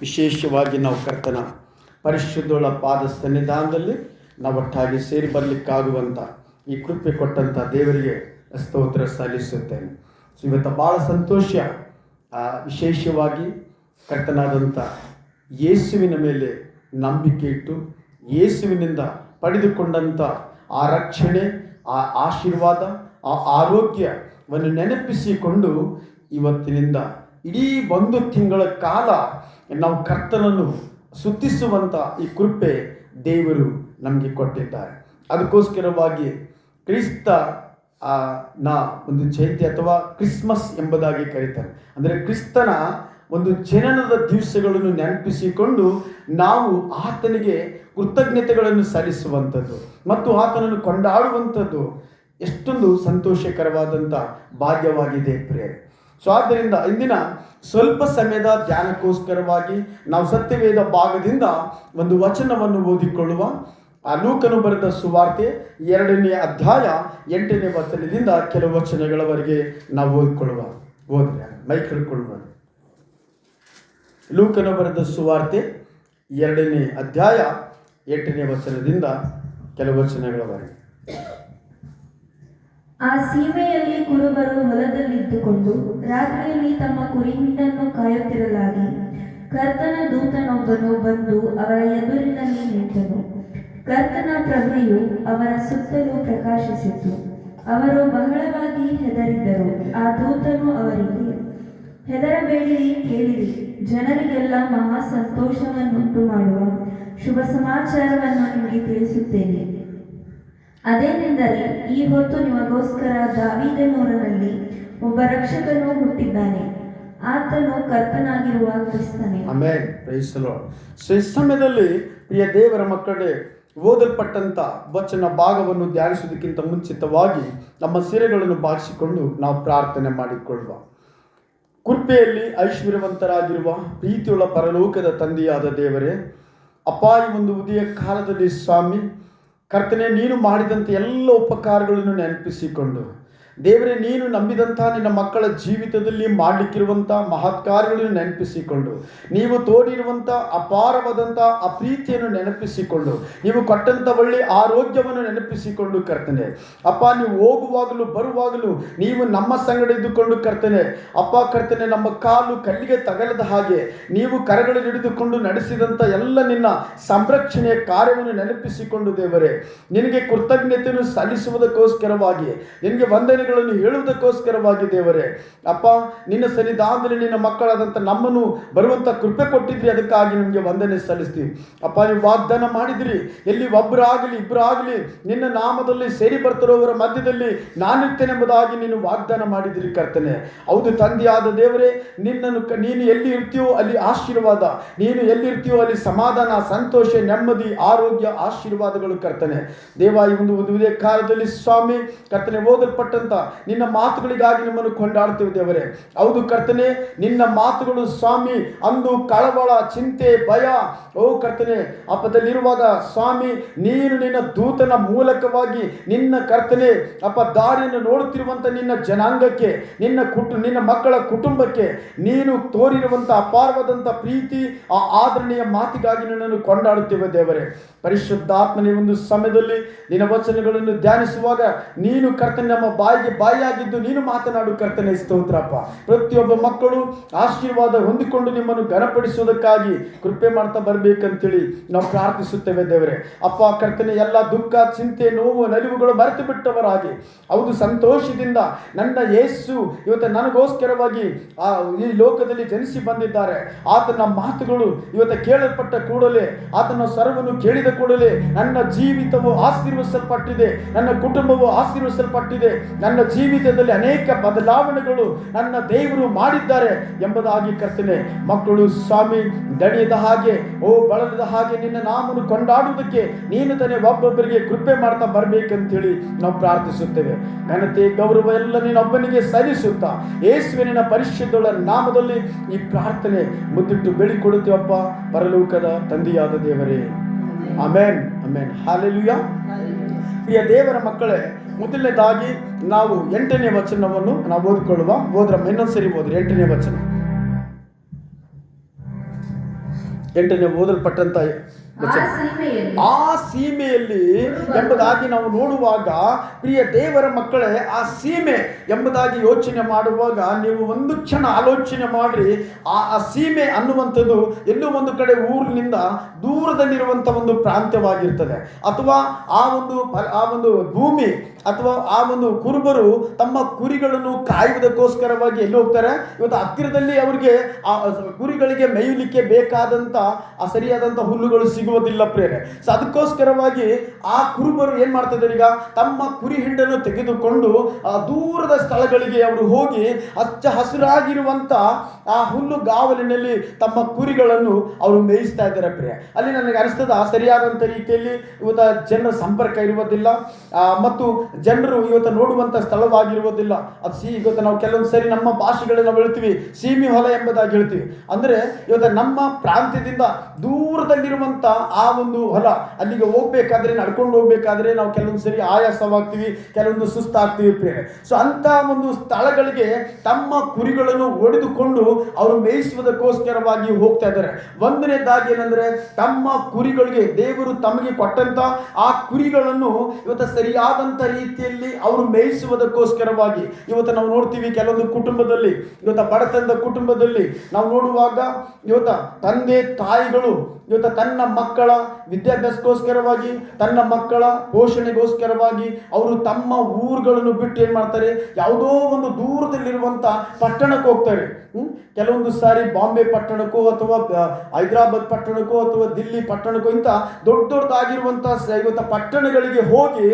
ವಿಶೇಷವಾಗಿ ನಾವು ಕರ್ತನ ಪರಿಶುದ್ಧಳ ಪಾದ ಸನ್ನಿಧಾನದಲ್ಲಿ ನಾವು ಒಟ್ಟಾಗಿ ಸೇರಿ ಬರಲಿಕ್ಕಾಗುವಂಥ ಈ ಕೃಪೆ ಕೊಟ್ಟಂಥ ದೇವರಿಗೆ ಸ್ತೋತ್ರ ಸಲ್ಲಿಸುತ್ತೇನೆ. ಇವತ್ತು ಭಾಳ ಸಂತೋಷ. ವಿಶೇಷವಾಗಿ ಕರ್ತನಾದಂಥ ಯೇಸುವಿನ ಮೇಲೆ ನಂಬಿಕೆ ಇಟ್ಟು ಯೇಸುವಿನಿಂದ ಪಡೆದುಕೊಂಡಂಥ ಆ ರಕ್ಷಣೆ, ಆ ಆಶೀರ್ವಾದ, ಆ ಆರೋಗ್ಯವನ್ನು ನೆನಪಿಸಿಕೊಂಡು ಇವತ್ತಿನಿಂದ ಇಡೀ 1 ತಿಂಗಳ ಕಾಲ ನಾವು ಕರ್ತನನ್ನು ಸ್ತುತಿಸುವಂಥ ಈ ಕೃಪೆ ದೇವರು ನಮಗೆ ಕೊಟ್ಟಿದ್ದಾರೆ. ಅದಕ್ಕೋಸ್ಕರವಾಗಿ ಕ್ರಿಸ್ತ ಒಂದು ಜಯಂತಿ ಅಥವಾ ಕ್ರಿಸ್ಮಸ್ ಎಂಬುದಾಗಿ ಕರೀತಾರೆ. ಅಂದರೆ ಕ್ರಿಸ್ತನ ಒಂದು ಜನನದ ದಿವಸಗಳನ್ನು ನೆನಪಿಸಿಕೊಂಡು ನಾವು ಆತನಿಗೆ ಕೃತಜ್ಞತೆಗಳನ್ನು ಸಲ್ಲಿಸುವಂಥದ್ದು ಮತ್ತು ಆತನನ್ನು ಕೊಂಡಾಡುವಂಥದ್ದು ಎಷ್ಟೊಂದು ಸಂತೋಷಕರವಾದಂಥ ಭಾಗ್ಯವಾಗಿದೆ ಪ್ರಿಯರೇ. ಸೊ ಆದ್ದರಿಂದ ಇಂದಿನ ಸ್ವಲ್ಪ ಸಮಯದ ಧ್ಯಾನಕ್ಕೋಸ್ಕರವಾಗಿ ನಾವು ಸತ್ಯವೇದ ಭಾಗದಿಂದ ಒಂದು ವಚನವನ್ನು ಓದಿಕೊಳ್ಳುವ. ಲೂಕನು ಬರೆದ ಸುವಾರ್ತೆ 2ನೇ ಅಧ್ಯಾಯ 8ನೇ ವಚನದಿಂದ ಕೆಲವು ವಚನಗಳವರೆಗೆ ನಾವು ಓದಿಕೊಳ್ಳುವ. ಓದ್ರೆ ಮೈಕ್ ಹಿಡ್ಕೊಳ್ಳುವ. ಲೂಕನು ಬರೆದ ಸುವಾರ್ತೆ 2ನೇ ಅಧ್ಯಾಯ 8ನೇ ವಚನದಿಂದ ಕೆಲವು ವಚನಗಳವರೆಗೆ. ಆ ಸೀಮೆಯಲ್ಲಿ ಕುರುಬರು ಹೊಲದಲ್ಲಿದ್ದುಕೊಂಡು ರಾತ್ರಿಯಲ್ಲಿ ತಮ್ಮ ಕುರಿ ಹಿಂಡನ್ನು ಕಾಯುತ್ತಿರಲಾಗಿ ಕರ್ತನ ದೂತನೊಬ್ಬನು ಬಂದು ಅವರ ಎದುರಿನಲ್ಲಿ ನಿಂತನು. ಕರ್ತನ ಪ್ರಭೆಯು ಅವರ ಸುತ್ತಲೂ ಪ್ರಕಾಶಿಸಿತು. ಅವರು ಬಹಳವಾಗಿ ಹೆದರಿದ್ದರು. ಆ ದೂತನು ಅವರಿಗೆ, ಹೆದರಬೇಡಿರಿ, ಕೇಳಿರಿ, ಜನರಿಗೆಲ್ಲ ಮಹಾ ಸಂತೋಷವನ್ನುಂಟು ಮಾಡುವ ಶುಭ ಸಮಾಚಾರವನ್ನು ನಿಮಗೆ ತಿಳಿಸುತ್ತೇನೆ. ಅದೇನೆಂದರೆ, ಈ ಹೊತ್ತು ನಿಮಗೋಸ್ಕರ ದಾವೀದನೂರಿನಲ್ಲಿ ಒಬ್ಬ ರಕ್ಷಕನು ಹುಟ್ಟಿದ್ದಾನೆ. ಆತನು ಕರ್ತನಾಗಿರುವ ಕ್ರಿಸ್ತನೇ. Amen. Praise the Lord. So ಈ ಸಮಯದಲ್ಲಿ ಪ್ರಿಯ ದೇವರ ಮಕ್ಕಳೇ, ಓದಲ್ಪಟ್ಟಂಥ ವಚನ ಭಾಗವನ್ನು ಧ್ಯಾನಿಸುವುದಕ್ಕಿಂತ ಮುಂಚಿತವಾಗಿ ನಮ್ಮ ಸಿರೆಗಳನ್ನು ಬಾಗಿಸಿಕೊಂಡು ನಾವು ಪ್ರಾರ್ಥನೆ ಮಾಡಿಕೊಳ್ಳುವ. ಕೃಪೆಯಲ್ಲಿ ಐಶ್ವರ್ಯವಂತರಾಗಿರುವ ಪ್ರೀತಿಯುಳ್ಳ ಪರಲೋಕದ ತಂದೆಯಾದ ದೇವರೇ, ಅಪ್ಪ, ಈ ಒಂದು ಉದಯ ಕಾಲದಲ್ಲಿ ಸ್ವಾಮಿ ಕರ್ತನೆ, ನೀನು ಮಾಡಿದಂಥ ಎಲ್ಲ ಉಪಕಾರಗಳನ್ನು ನೆನಪಿಸಿಕೊಂಡು ದೇವರೇ, ನೀನು ನಂಬಿದಂಥ ನಿನ್ನ ಮಕ್ಕಳ ಜೀವಿತದಲ್ಲಿ ಮಾಡಲಿಕ್ಕಿರುವಂಥ ಮಹತ್ ಕಾರ್ಯಗಳನ್ನು ನೆನಪಿಸಿಕೊಂಡು, ನೀವು ತೋರಿರುವಂಥ ಅಪಾರವಾದಂಥ ಆ ಪ್ರೀತಿಯನ್ನು ನೆನಪಿಸಿಕೊಂಡು, ನೀವು ಕೊಟ್ಟಂಥ ಒಳ್ಳೆ ಆರೋಗ್ಯವನ್ನು ನೆನಪಿಸಿಕೊಂಡು ಕರ್ತನೆ ಅಪ್ಪ, ನೀವು ಹೋಗುವಾಗಲೂ ಬರುವಾಗಲೂ ನೀವು ನಮ್ಮ ಸಂಗಡ ಇದ್ದುಕೊಂಡು ಕರ್ತನೆ ಅಪ್ಪ ಕರ್ತನೆ, ನಮ್ಮ ಕಾಲು ಕಲ್ಲಿಗೆ ತಗಲದ ಹಾಗೆ ನೀವು ಕರಗಳನ್ನು ಹಿಡಿದುಕೊಂಡು ನಡೆಸಿದಂಥ ಎಲ್ಲ ನಿನ್ನ ಸಂರಕ್ಷಣೆಯ ಕಾರ್ಯವನ್ನು ನೆನಪಿಸಿಕೊಂಡು ದೇವರೇ, ನಿನಗೆ ಕೃತಜ್ಞತೆಯನ್ನು ಸಲ್ಲಿಸುವುದಕ್ಕೋಸ್ಕರವಾಗಿ, ನಿನಗೆ ವಂದನೆಗಳನ್ನು ಹೇಳುವುದಕ್ಕೋಸ್ಕರವಾಗಿ ದೇವರೇ ಅಪ್ಪ, ನಿನ್ನ ಸನ್ನಿಧಾನದಲ್ಲಿ ನಿನ್ನ ಮಕ್ಕಳಾದಂಥ ನಮ್ಮನ್ನು ಬರುವಂಥ ಕೃಪೆ ಕೊಟ್ಟಿದ್ರಿ. ಅದಕ್ಕಾಗಿ ನಿಮಗೆ ವಂದನೆ ಸಲ್ಲಿಸ್ತೀವಿ ಅಪ್ಪ. ನೀವು ವಾಗ್ದಾನ ಮಾಡಿದ್ರಿ, ಎಲ್ಲಿ ಒಬ್ಬರಾಗಲಿ ಇಬ್ಬರಾಗಲಿ ನಿನ್ನ ನಾಮದಲ್ಲಿ ಸೇರಿ ಬರ್ತಿರೋವರ ಮಧ್ಯದಲ್ಲಿ ನಾನಿರ್ತೇನೆಂಬುದಾಗಿ ನೀನು ವಾಗ್ದಾನ ಮಾಡಿದ್ರಿ ಕರ್ತನೆ. ಹೌದು ತಂದೆಯಾದ ದೇವರೇ, ನೀನು ಎಲ್ಲಿ ಇರ್ತೀಯೋ ಅಲ್ಲಿ ಆಶೀರ್ವಾದ, ನೀನು ಎಲ್ಲಿರ್ತೀಯೋ ಅಲ್ಲಿ ಸಮಾಧಾನ, ಸಂತೋಷ, ನೆಮ್ಮದಿ, ಆರೋಗ್ಯ, ಆಶೀರ್ವಾದಗಳು ಕರ್ತನೆ ದೇವ. ಈ ಒಂದು ಉದಯ ಕಾಲದಲ್ಲಿ ಸ್ವಾಮಿ ಕರ್ತನೆ ಓದಲ್ಪಟ್ಟಂತ ನಿನ್ನ ಮಾತುಗಳಿಗಾಗಿ ನಿಮ್ಮನ್ನು ಕೊಂಡಾಡ್ತೇವೆ ದೇವರೇ. ಹೌದು ಕರ್ತನೆ, ನಿನ್ನ ಮಾತುಗಳು ಸ್ವಾಮಿ ಅಂದು ಕಳವಳ, ಚಿಂತೆ, ಭಯ ಓ ಕರ್ತನೆ ಅಪ್ಪದಲ್ಲಿರುವಾಗ ಸ್ವಾಮಿ ನೀನು ನಿನ್ನ ದೂತನ ಮೂಲಕವಾಗಿ ನಿನ್ನ ಕರ್ತನೆ ಅಪ್ಪ ದಾರಿಯನ್ನು ನೋಡುತ್ತಿರುವಂಥ ನಿನ್ನ ಜನಾಂಗಕ್ಕೆ, ನಿನ್ನ ಮಕ್ಕಳ ಕುಟುಂಬಕ್ಕೆ ನೀನು ತೋರಿರುವಂಥ ಅಪಾರವಾದಂಥ ಪ್ರೀತಿ, ಆ ಆದರಣೆಯ ಮಾತಿಗಾಗಿ ನಿನ್ನನ್ನು ಕೊಂಡಾಡುತ್ತೇವೆ ದೇವರೇ. ಪರಿಶುದ್ಧಾತ್ಮನೇ, ಒಂದು ಸಮಯದಲ್ಲಿ ನಿನ್ನ ವಚನಗಳನ್ನು ಧ್ಯಾನಿಸುವಾಗ ನೀನು ಕರ್ತನೆ ನಮ್ಮ ಬಾಯಿಯಾಗಿದ್ದು ನೀನು ಮಾತನಾಡು ಕರ್ತನೆ. ಸ್ತೋತ್ರಪ್ಪ. ಪ್ರತಿಯೊಬ್ಬ ಮಕ್ಕಳು ಆಶೀರ್ವಾದ ಹೊಂದಿಕೊಂಡು ನಿಮ್ಮನ್ನು ಘನಪಡಿಸುವುದಕ್ಕಾಗಿ ಕೃಪೆ ಮಾಡ್ತಾ ಬರಬೇಕಂತೇಳಿ ನಾವು ಪ್ರಾರ್ಥಿಸುತ್ತೇವೆ ದೇವರೇ ಅಪ್ಪ ಕರ್ತನೆ. ಎಲ್ಲ ದುಃಖ, ಚಿಂತೆ, ನೋವು, ನಲಿವುಗಳು ಮರೆತು ಬಿಟ್ಟವರಾಗಿ ಹೌದು ಸಂತೋಷದಿಂದ ನನ್ನ ಯೇಸು ಇವತ್ತು ನನಗೋಸ್ಕರವಾಗಿ ಈ ಲೋಕದಲ್ಲಿ ಜನಿಸಿ ಬಂದಿದ್ದಾರೆ. ಆತನ ಮಾತುಗಳು ಇವತ್ತು ಕೇಳಲ್ಪಟ್ಟ ಕೂಡಲೇ, ಆತನ ಸ್ವರವನ್ನು ಕೇಳಿದ ಕೂಡಲೇ ನನ್ನ ಜೀವಿತವು ಆಶೀರ್ವದಿಸಲ್ಪಟ್ಟಿದೆ, ನನ್ನ ಕುಟುಂಬವು ಆಶೀರ್ವದಿಸಲ್ಪಟ್ಟಿದೆ, ನನ್ನ ಜೀವಿತದಲ್ಲಿ ಅನೇಕ ಬದಲಾವಣೆಗಳು ನನ್ನ ದೇವರು ಮಾಡಿದ್ದಾರೆ ಎಂಬುದಾಗಿ ಕರ್ತನೆ ಮಕ್ಕಳು ಸ್ವಾಮಿ ದಣಿಯದ ಹಾಗೆ ಬಳಲದ ಹಾಗೆ ನಿನ್ನ ನಾಮವನ್ನು ಕೊಂಡಾಡುವುದಕ್ಕೆ ನೀನು ತಾನೇ ಒಬ್ಬೊಬ್ಬರಿಗೆ ಕೃಪೆ ಮಾಡ್ತಾ ಬರಬೇಕಂತೇಳಿ ನಾವು ಪ್ರಾರ್ಥಿಸುತ್ತೇವೆ. ಘನತೆ, ಗೌರವ ಎಲ್ಲ ನೀನೊಬ್ಬನಿಗೆ ಸಲ್ಲಿಸುತ್ತಾ ಯೇಸುವಿನ ಪರಿಶುದ್ಧಳ ನಾಮದಲ್ಲಿ ಈ ಪ್ರಾರ್ಥನೆ ಮುದ್ದಿಟ್ಟು ಬೆಳಿಕೊಡುತ್ತೇವಪ್ಪ ಪರಲೋಕದ ತಂದೆಯಾದ ದೇವರೇ. Amen, amen, hallelujah. ಪ್ರಿಯ ದೇವರ ಮಕ್ಕಳೇ, ಮೊದಲನೇದಾಗಿ ನಾವು 8ನೇ ವಚನವನ್ನು ನಾವು ಓದಿಕೊಳ್ಳುವ. ಇನ್ನೊಂದ್ಸರಿ ಓದ್ರಿ 8ನೇ ವಚನ. 8ನೇ ಓದಲ್ಪಟ್ಟಂತ ಆ ಸೀಮೆಯಲ್ಲಿ ಆ ಸೀಮೆಯಲ್ಲಿ ಎಂಬುದಾಗಿ ನಾವು ನೋಡುವಾಗ, ಪ್ರಿಯ ದೇವರ ಮಕ್ಕಳೇ, ಆ ಸೀಮೆ ಎಂಬುದಾಗಿ ಯೋಚನೆ ಮಾಡುವಾಗ ನೀವು ಒಂದು ಕ್ಷಣ ಆಲೋಚನೆ ಮಾಡಿ, ಆ ಸೀಮೆ ಅನ್ನುವಂಥದ್ದು ಎಲ್ಲೋ ಒಂದು ಕಡೆ ಊರಿನಿಂದ ದೂರದಲ್ಲಿರುವಂಥ ಒಂದು ಪ್ರಾಂತ್ಯವಾಗಿರ್ತದೆ. ಅಥವಾ ಆ ಒಂದು ಭೂಮಿ ಅಥವಾ ಆ ಒಂದು ಕುರುಬರು ತಮ್ಮ ಕುರಿಗಳನ್ನು ಕಾಯುವುದಕ್ಕೋಸ್ಕರವಾಗಿ ಎಲ್ಲಿ ಹೋಗ್ತಾರೆ? ಇವತ್ತು ಹತ್ತಿರದಲ್ಲಿ ಅವರಿಗೆ ಆ ಕುರಿಗಳಿಗೆ ಮೇಯಲಿಕ್ಕೆ ಬೇಕಾದಂಥ ಆ ಸರಿಯಾದಂಥ ಹುಲ್ಲುಗಳು ಸಿಗುವುದಿಲ್ಲ ಪ್ರೇರೆ. ಸೊ ಅದಕ್ಕೋಸ್ಕರವಾಗಿ ಆ ಕುರುಬರು ಏನ್ ಮಾಡ್ತಿದ್ದಾರೆ? ಈಗ ತಮ್ಮ ಕುರಿ ಹಿಂಡನ್ನು ತೆಗೆದುಕೊಂಡು ದೂರದ ಸ್ಥಳಗಳಿಗೆ ಅವರು ಹೋಗಿ ಹಚ್ಚ ಹಸಿರಾಗಿರುವಂತ ಆ ಹುಲ್ಲು ಗಾವಲಿನಲ್ಲಿ ತಮ್ಮ ಕುರಿಗಳನ್ನು ಅವರು ಮೇಯಿಸ್ತಾ ಇದ್ದಾರೆ ಪ್ರಿಯ. ಅಲ್ಲಿ ನನಗೆ ಅನಿಸ್ತದ ಸರಿಯಾದಂಥ ರೀತಿಯಲ್ಲಿ ಇವತ್ತು ಜನರ ಸಂಪರ್ಕ ಇರುವುದಿಲ್ಲ ಮತ್ತು ಜನರು ಇವತ್ತು ನೋಡುವಂಥ ಸ್ಥಳವಾಗಿರುವುದಿಲ್ಲ. ಅದು ಇವತ್ತು ನಾವು ಕೆಲವೊಂದು ಸರಿ ನಮ್ಮ ಭಾಷೆಗಳಲ್ಲಿ ನಾವು ಹೇಳ್ತೀವಿ ಸೀಮಿ ಹೊಲ ಎಂಬುದಾಗಿ ಹೇಳ್ತೀವಿ. ಅಂದರೆ ಇವತ್ತು ನಮ್ಮ ಪ್ರಾಂತ್ಯದಿಂದ ದೂರದಲ್ಲಿರುವಂಥ ಆ ಒಂದು ಹೊಲ, ಅಲ್ಲಿಗೆ ಹೋಗ್ಬೇಕಾದ್ರೆ ನಡ್ಕೊಂಡು ಹೋಗ್ಬೇಕಾದ್ರೆ ನಾವು ಕೆಲವೊಂದು ಸರಿ ಆಯಾಸವಾಗ್ತೀವಿ, ಕೆಲವೊಂದು ಸುಸ್ತಾಗ್ತೀವಿ ಪ್ರೇರೆ. ಸೊ ಅಂತ ಒಂದು ಸ್ಥಳಗಳಿಗೆ ತಮ್ಮ ಕುರಿಗಳನ್ನು ಹೊಡೆದುಕೊಂಡು ಅವರು ಮೇಯಿಸುವುದಕ್ಕೋಸ್ಕರವಾಗಿ ಹೋಗ್ತಾ ಇದ್ದಾರೆ. ಒಂದನೇದಾಗಿ ಏನಂದ್ರೆ, ತಮ್ಮ ಕುರಿಗಳಿಗೆ ದೇವರು ತಮಗೆ ಕೊಟ್ಟಂತ ಆ ಕುರಿಗಳನ್ನು ಇವತ್ತು ಸರಿಯಾದಂತ ರೀತಿಯಲ್ಲಿ ಅವರು ಮೇಯಿಸುವುದಕ್ಕೋಸ್ಕರವಾಗಿ ಇವತ್ತು ನಾವು ನೋಡ್ತೀವಿ. ಕೆಲವೊಂದು ಕುಟುಂಬದಲ್ಲಿ, ಇವತ್ತು ಬಡತನದ ಕುಟುಂಬದಲ್ಲಿ ನಾವು ನೋಡುವಾಗ ಇವತ್ತು ತಂದೆ ತಾಯಿಗಳು ಇವತ್ತು ತನ್ನ ಮಕ್ಕಳ ವಿದ್ಯಾಭ್ಯಾಸಕ್ಕೋಸ್ಕರವಾಗಿ, ತನ್ನ ಮಕ್ಕಳ ಪೋಷಣೆಗೋಸ್ಕರವಾಗಿ ಅವರು ತಮ್ಮ ಊರುಗಳನ್ನು ಬಿಟ್ಟು ಏನ್ ಮಾಡ್ತಾರೆ? ಯಾವುದೋ ಒಂದು ದೂರದಲ್ಲಿರುವಂತ ಪಟ್ಟಣಕ್ಕೆ ಹೋಗ್ತಾರೆ. ಕೆಲವೊಂದು ಸಾರಿ ಬಾಂಬೆ ಪಟ್ಟಣಕ್ಕೋ ಅಥವಾ ಹೈದರಾಬಾದ್ ಪಟ್ಟಣಕ್ಕೋ ಅಥವಾ ದಿಲ್ಲಿ ಪಟ್ಟಣಕ್ಕೋ ಇಂಥ ದೊಡ್ಡದಾಗಿರುವಂತ ಇವತ್ತು ಪಟ್ಟಣಗಳಿಗೆ ಹೋಗಿ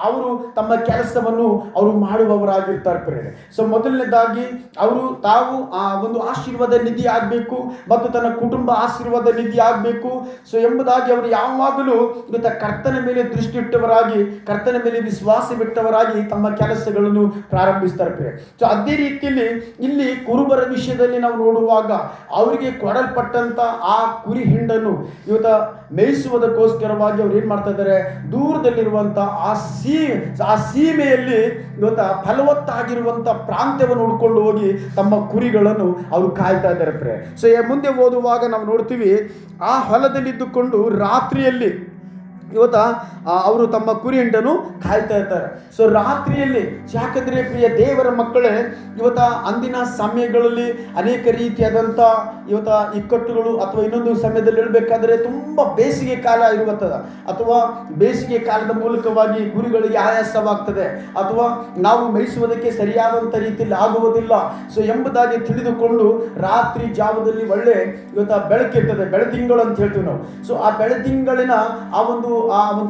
ಅವರು ತಮ್ಮ ಕೆಲಸವನ್ನು ಅವರು ಮಾಡುವವರಾಗಿರ್ತಾರೆ ಪ್ರೇರೆ. ಸೊ ಮೊದಲನೇದಾಗಿ ಅವರು ತಾವು ಆ ಒಂದು ಆಶೀರ್ವಾದ ನಿಧಿ ಆಗಬೇಕು ಮತ್ತು ತನ್ನ ಕುಟುಂಬ ಆಶೀರ್ವಾದ ನಿಧಿ ಆಗಬೇಕು ಸೊ ಎಂಬುದಾಗಿ ಅವರು ಯಾವಾಗಲೂ ಇವತ್ತು ಕರ್ತನ ಮೇಲೆ ದೃಷ್ಟಿ ಇಟ್ಟವರಾಗಿ, ಕರ್ತನ ಮೇಲೆ ವಿಶ್ವಾಸವಿಟ್ಟವರಾಗಿ ತಮ್ಮ ಕೆಲಸಗಳನ್ನು ಪ್ರಾರಂಭಿಸ್ತಾರೆ ಪ್ರೇರೆ. ಸೊ ಅದೇ ರೀತಿಯಲ್ಲಿ ಇಲ್ಲಿ ಕುರುಬರ ವಿಷಯದಲ್ಲಿ ನಾವು ನೋಡುವಾಗ ಅವರಿಗೆ ಕೊಡಲ್ಪಟ್ಟಂತ ಆ ಕುರಿ ಹಿಂಡನ್ನು ಇವತ್ತು ಮೇಯಿಸುವುದಕ್ಕೋಸ್ಕರವಾಗಿ ಅವ್ರು ಏನ್ ಮಾಡ್ತಾ ಇದ್ದಾರೆ? ದೂರದಲ್ಲಿರುವಂತ ಆ ಸೀಮೆಯಲ್ಲಿ ಇವತ್ತು ಫಲವತ್ತಾಗಿರುವಂತ ಪ್ರಾಂತ್ಯವನ್ನು ಹುಡ್ಕೊಂಡು ಹೋಗಿ ತಮ್ಮ ಕುರಿಗಳನ್ನು ಅವರು ಕಾಯ್ತಾ ಇದ್ದಾರೆ ಪ್ರೇರೆ. ಸೊ ಮುಂದೆ ಓದುವಾಗ ನಾವು ನೋಡ್ತೀವಿ, ಆ ಹೊಲದಲ್ಲಿದ್ದುಕೊಂಡು ರಾತ್ರಿಯಲ್ಲಿ ಇವತ್ತ ಅವರು ತಮ್ಮ ಕುರಿ ಹಿಂಡನ್ನು ಕಾಯ್ತಾ ಇರ್ತಾರೆ. ಸೊ ರಾತ್ರಿಯಲ್ಲಿ, ಯಾಕಂದ್ರೆ ಪ್ರಿಯ ದೇವರ ಮಕ್ಕಳೇ, ಇವತ್ತ ಅಂದಿನ ಸಮಯಗಳಲ್ಲಿ ಅನೇಕ ರೀತಿಯಾದಂಥ ಇವತ್ತ ಇಕ್ಕಟ್ಟುಗಳು ಅಥವಾ ಇನ್ನೊಂದು ಸಮಯದಲ್ಲಿ ಹೇಳಬೇಕಾದ್ರೆ ತುಂಬ ಬೇಸಿಗೆ ಕಾಲ ಇರುವಂಥದ್ದು, ಅಥವಾ ಬೇಸಿಗೆ ಕಾಲದ ಮೂಲಕವಾಗಿ ಕುರಿಗಳಿಗೆ ಆಯಾಸವಾಗ್ತದೆ ಅಥವಾ ನಾವು ಮೇಯಿಸುವುದಕ್ಕೆ ಸರಿಯಾದಂಥ ರೀತಿಯಲ್ಲಿ ಆಗುವುದಿಲ್ಲ. ಸೊ ಎಂಬುದಾಗಿ ತಿಳಿದುಕೊಂಡು ರಾತ್ರಿ ಜಾವದಲ್ಲಿ ಒಳ್ಳೆ ಇವತ್ತ ಬೆಳಕಿರ್ತದೆ, ಬೆಳದಿಂಗಳು ಅಂತ ಹೇಳ್ತೀವಿ ನಾವು. ಸೊ ಆ ಬೆಳದಿಂಗಳಿನ ಆ ಒಂದು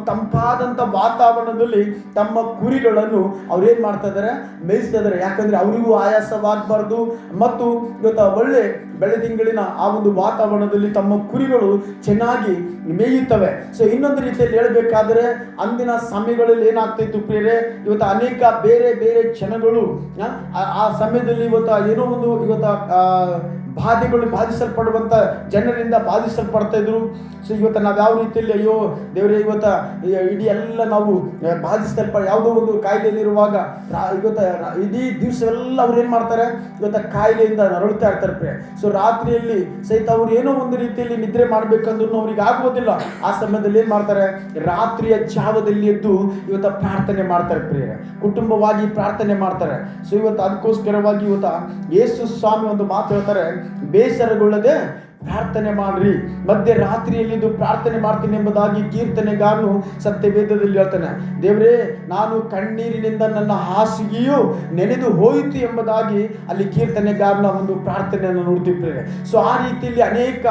ತಂಪಾದಂಥ ವಾತಾವರಣದಲ್ಲಿ ತಮ್ಮ ಕುರಿಗಳನ್ನು ಅವ್ರೇನ್ ಮಾಡ್ತಾ ಇದ್ದಾರೆ? ಮೇಯಿಸ್ತಾ ಇದ್ದಾರೆ. ಯಾಕಂದ್ರೆ ಅವರಿಗೂ ಆಯಾಸವಾಗಬಾರ್ದು ಮತ್ತು ಇವತ್ತು ಒಳ್ಳೆ ಬೆಳದಿಂಗಳಿನ ಆ ಒಂದು ವಾತಾವರಣದಲ್ಲಿ ತಮ್ಮ ಕುರಿಗಳು ಚೆನ್ನಾಗಿ ಮೇಯುತ್ತವೆ. ಸೊ ಇನ್ನೊಂದು ರೀತಿಯಲ್ಲಿ ಹೇಳಬೇಕಾದ್ರೆ, ಅಂದಿನ ಸಮಯಗಳಲ್ಲಿ ಏನಾಗ್ತಿತ್ತು ಪ್ರಿಯರೇ? ಇವತ್ತು ಅನೇಕ ಬೇರೆ ಬೇರೆ ಜನಗಳು ಆ ಸಮಯದಲ್ಲಿ ಇವತ್ತು ಏನೋ ಒಂದು ಇವತ್ತು ಬಾಧೆಗಳು ಬಾಧಿಸಲ್ಪಡುವಂಥ ಜನರಿಂದ ಬಾಧಿಸಲ್ಪಡ್ತಾ ಇದ್ರು. ಸೊ ಇವತ್ತು ನಾವು ಯಾವ ರೀತಿಯಲ್ಲಿ ಅಯ್ಯೋ ದೇವರೇ ಇವತ್ತು ಇಡೀ ಎಲ್ಲ ನಾವು ಯಾವುದೋ ಒಂದು ಕಾಯಿಲೆಯಲ್ಲಿರುವಾಗ ಇವತ್ತು ಇಡೀ ದಿವಸವೆಲ್ಲ ಅವ್ರು ಏನು ಮಾಡ್ತಾರೆ? ಇವತ್ತು ಕಾಯಿಲೆಯಿಂದ ನರಳುತ್ತಾ ಇರ್ತಾರೆ ಪ್ರಿಯ. ಸೊ ರಾತ್ರಿಯಲ್ಲಿ ಸಹಿತ ಅವ್ರು ಏನೋ ಒಂದು ರೀತಿಯಲ್ಲಿ ನಿದ್ರೆ ಮಾಡಬೇಕಂದ್ರೂ ಅವ್ರಿಗೆ ಆಗುವುದಿಲ್ಲ. ಆ ಸಮಯದಲ್ಲಿ ಏನು ಮಾಡ್ತಾರೆ? ರಾತ್ರಿಯ ಜಾವದಲ್ಲಿ ಎದ್ದು ಇವತ್ತು ಪ್ರಾರ್ಥನೆ ಮಾಡ್ತಾರೆ ಪ್ರಿಯ, ಕುಟುಂಬವಾಗಿ ಪ್ರಾರ್ಥನೆ ಮಾಡ್ತಾರೆ. ಸೊ ಇವತ್ತು ಅದಕ್ಕೋಸ್ಕರವಾಗಿ ಇವತ್ತು ಯೇಸು ಸ್ವಾಮಿ ಒಂದು ಮಾತು ಹೇಳ್ತಾರೆ, ಬೇಸರಗೊಳ್ಳದೆ ಪ್ರಾರ್ಥನೆ ಮಾಡ್ರಿ, ಮಧ್ಯರಾತ್ರಿಯಲ್ಲಿದ್ದು ಪ್ರಾರ್ಥನೆ ಮಾಡ್ತೀನಿ ಎಂಬುದಾಗಿ ಕೀರ್ತನೆಗಾರನು ಸತ್ಯವೇದದಲ್ಲಿ ಹೇಳ್ತಾನೆ. ದೇವರೇ, ನಾನು ಕಣ್ಣೀರಿನಿಂದ ನನ್ನ ಹಾಸಿಗೆಯು ನೆನೆದು ಹೋಯಿತು ಎಂಬುದಾಗಿ ಅಲ್ಲಿ ಕೀರ್ತನೆಗಾರನ ಒಂದು ಪ್ರಾರ್ಥನೆಯನ್ನು ನೋಡ್ತಿರ್ತಾರೆ. ಸೊ ಆ ರೀತಿಯಲ್ಲಿ ಅನೇಕ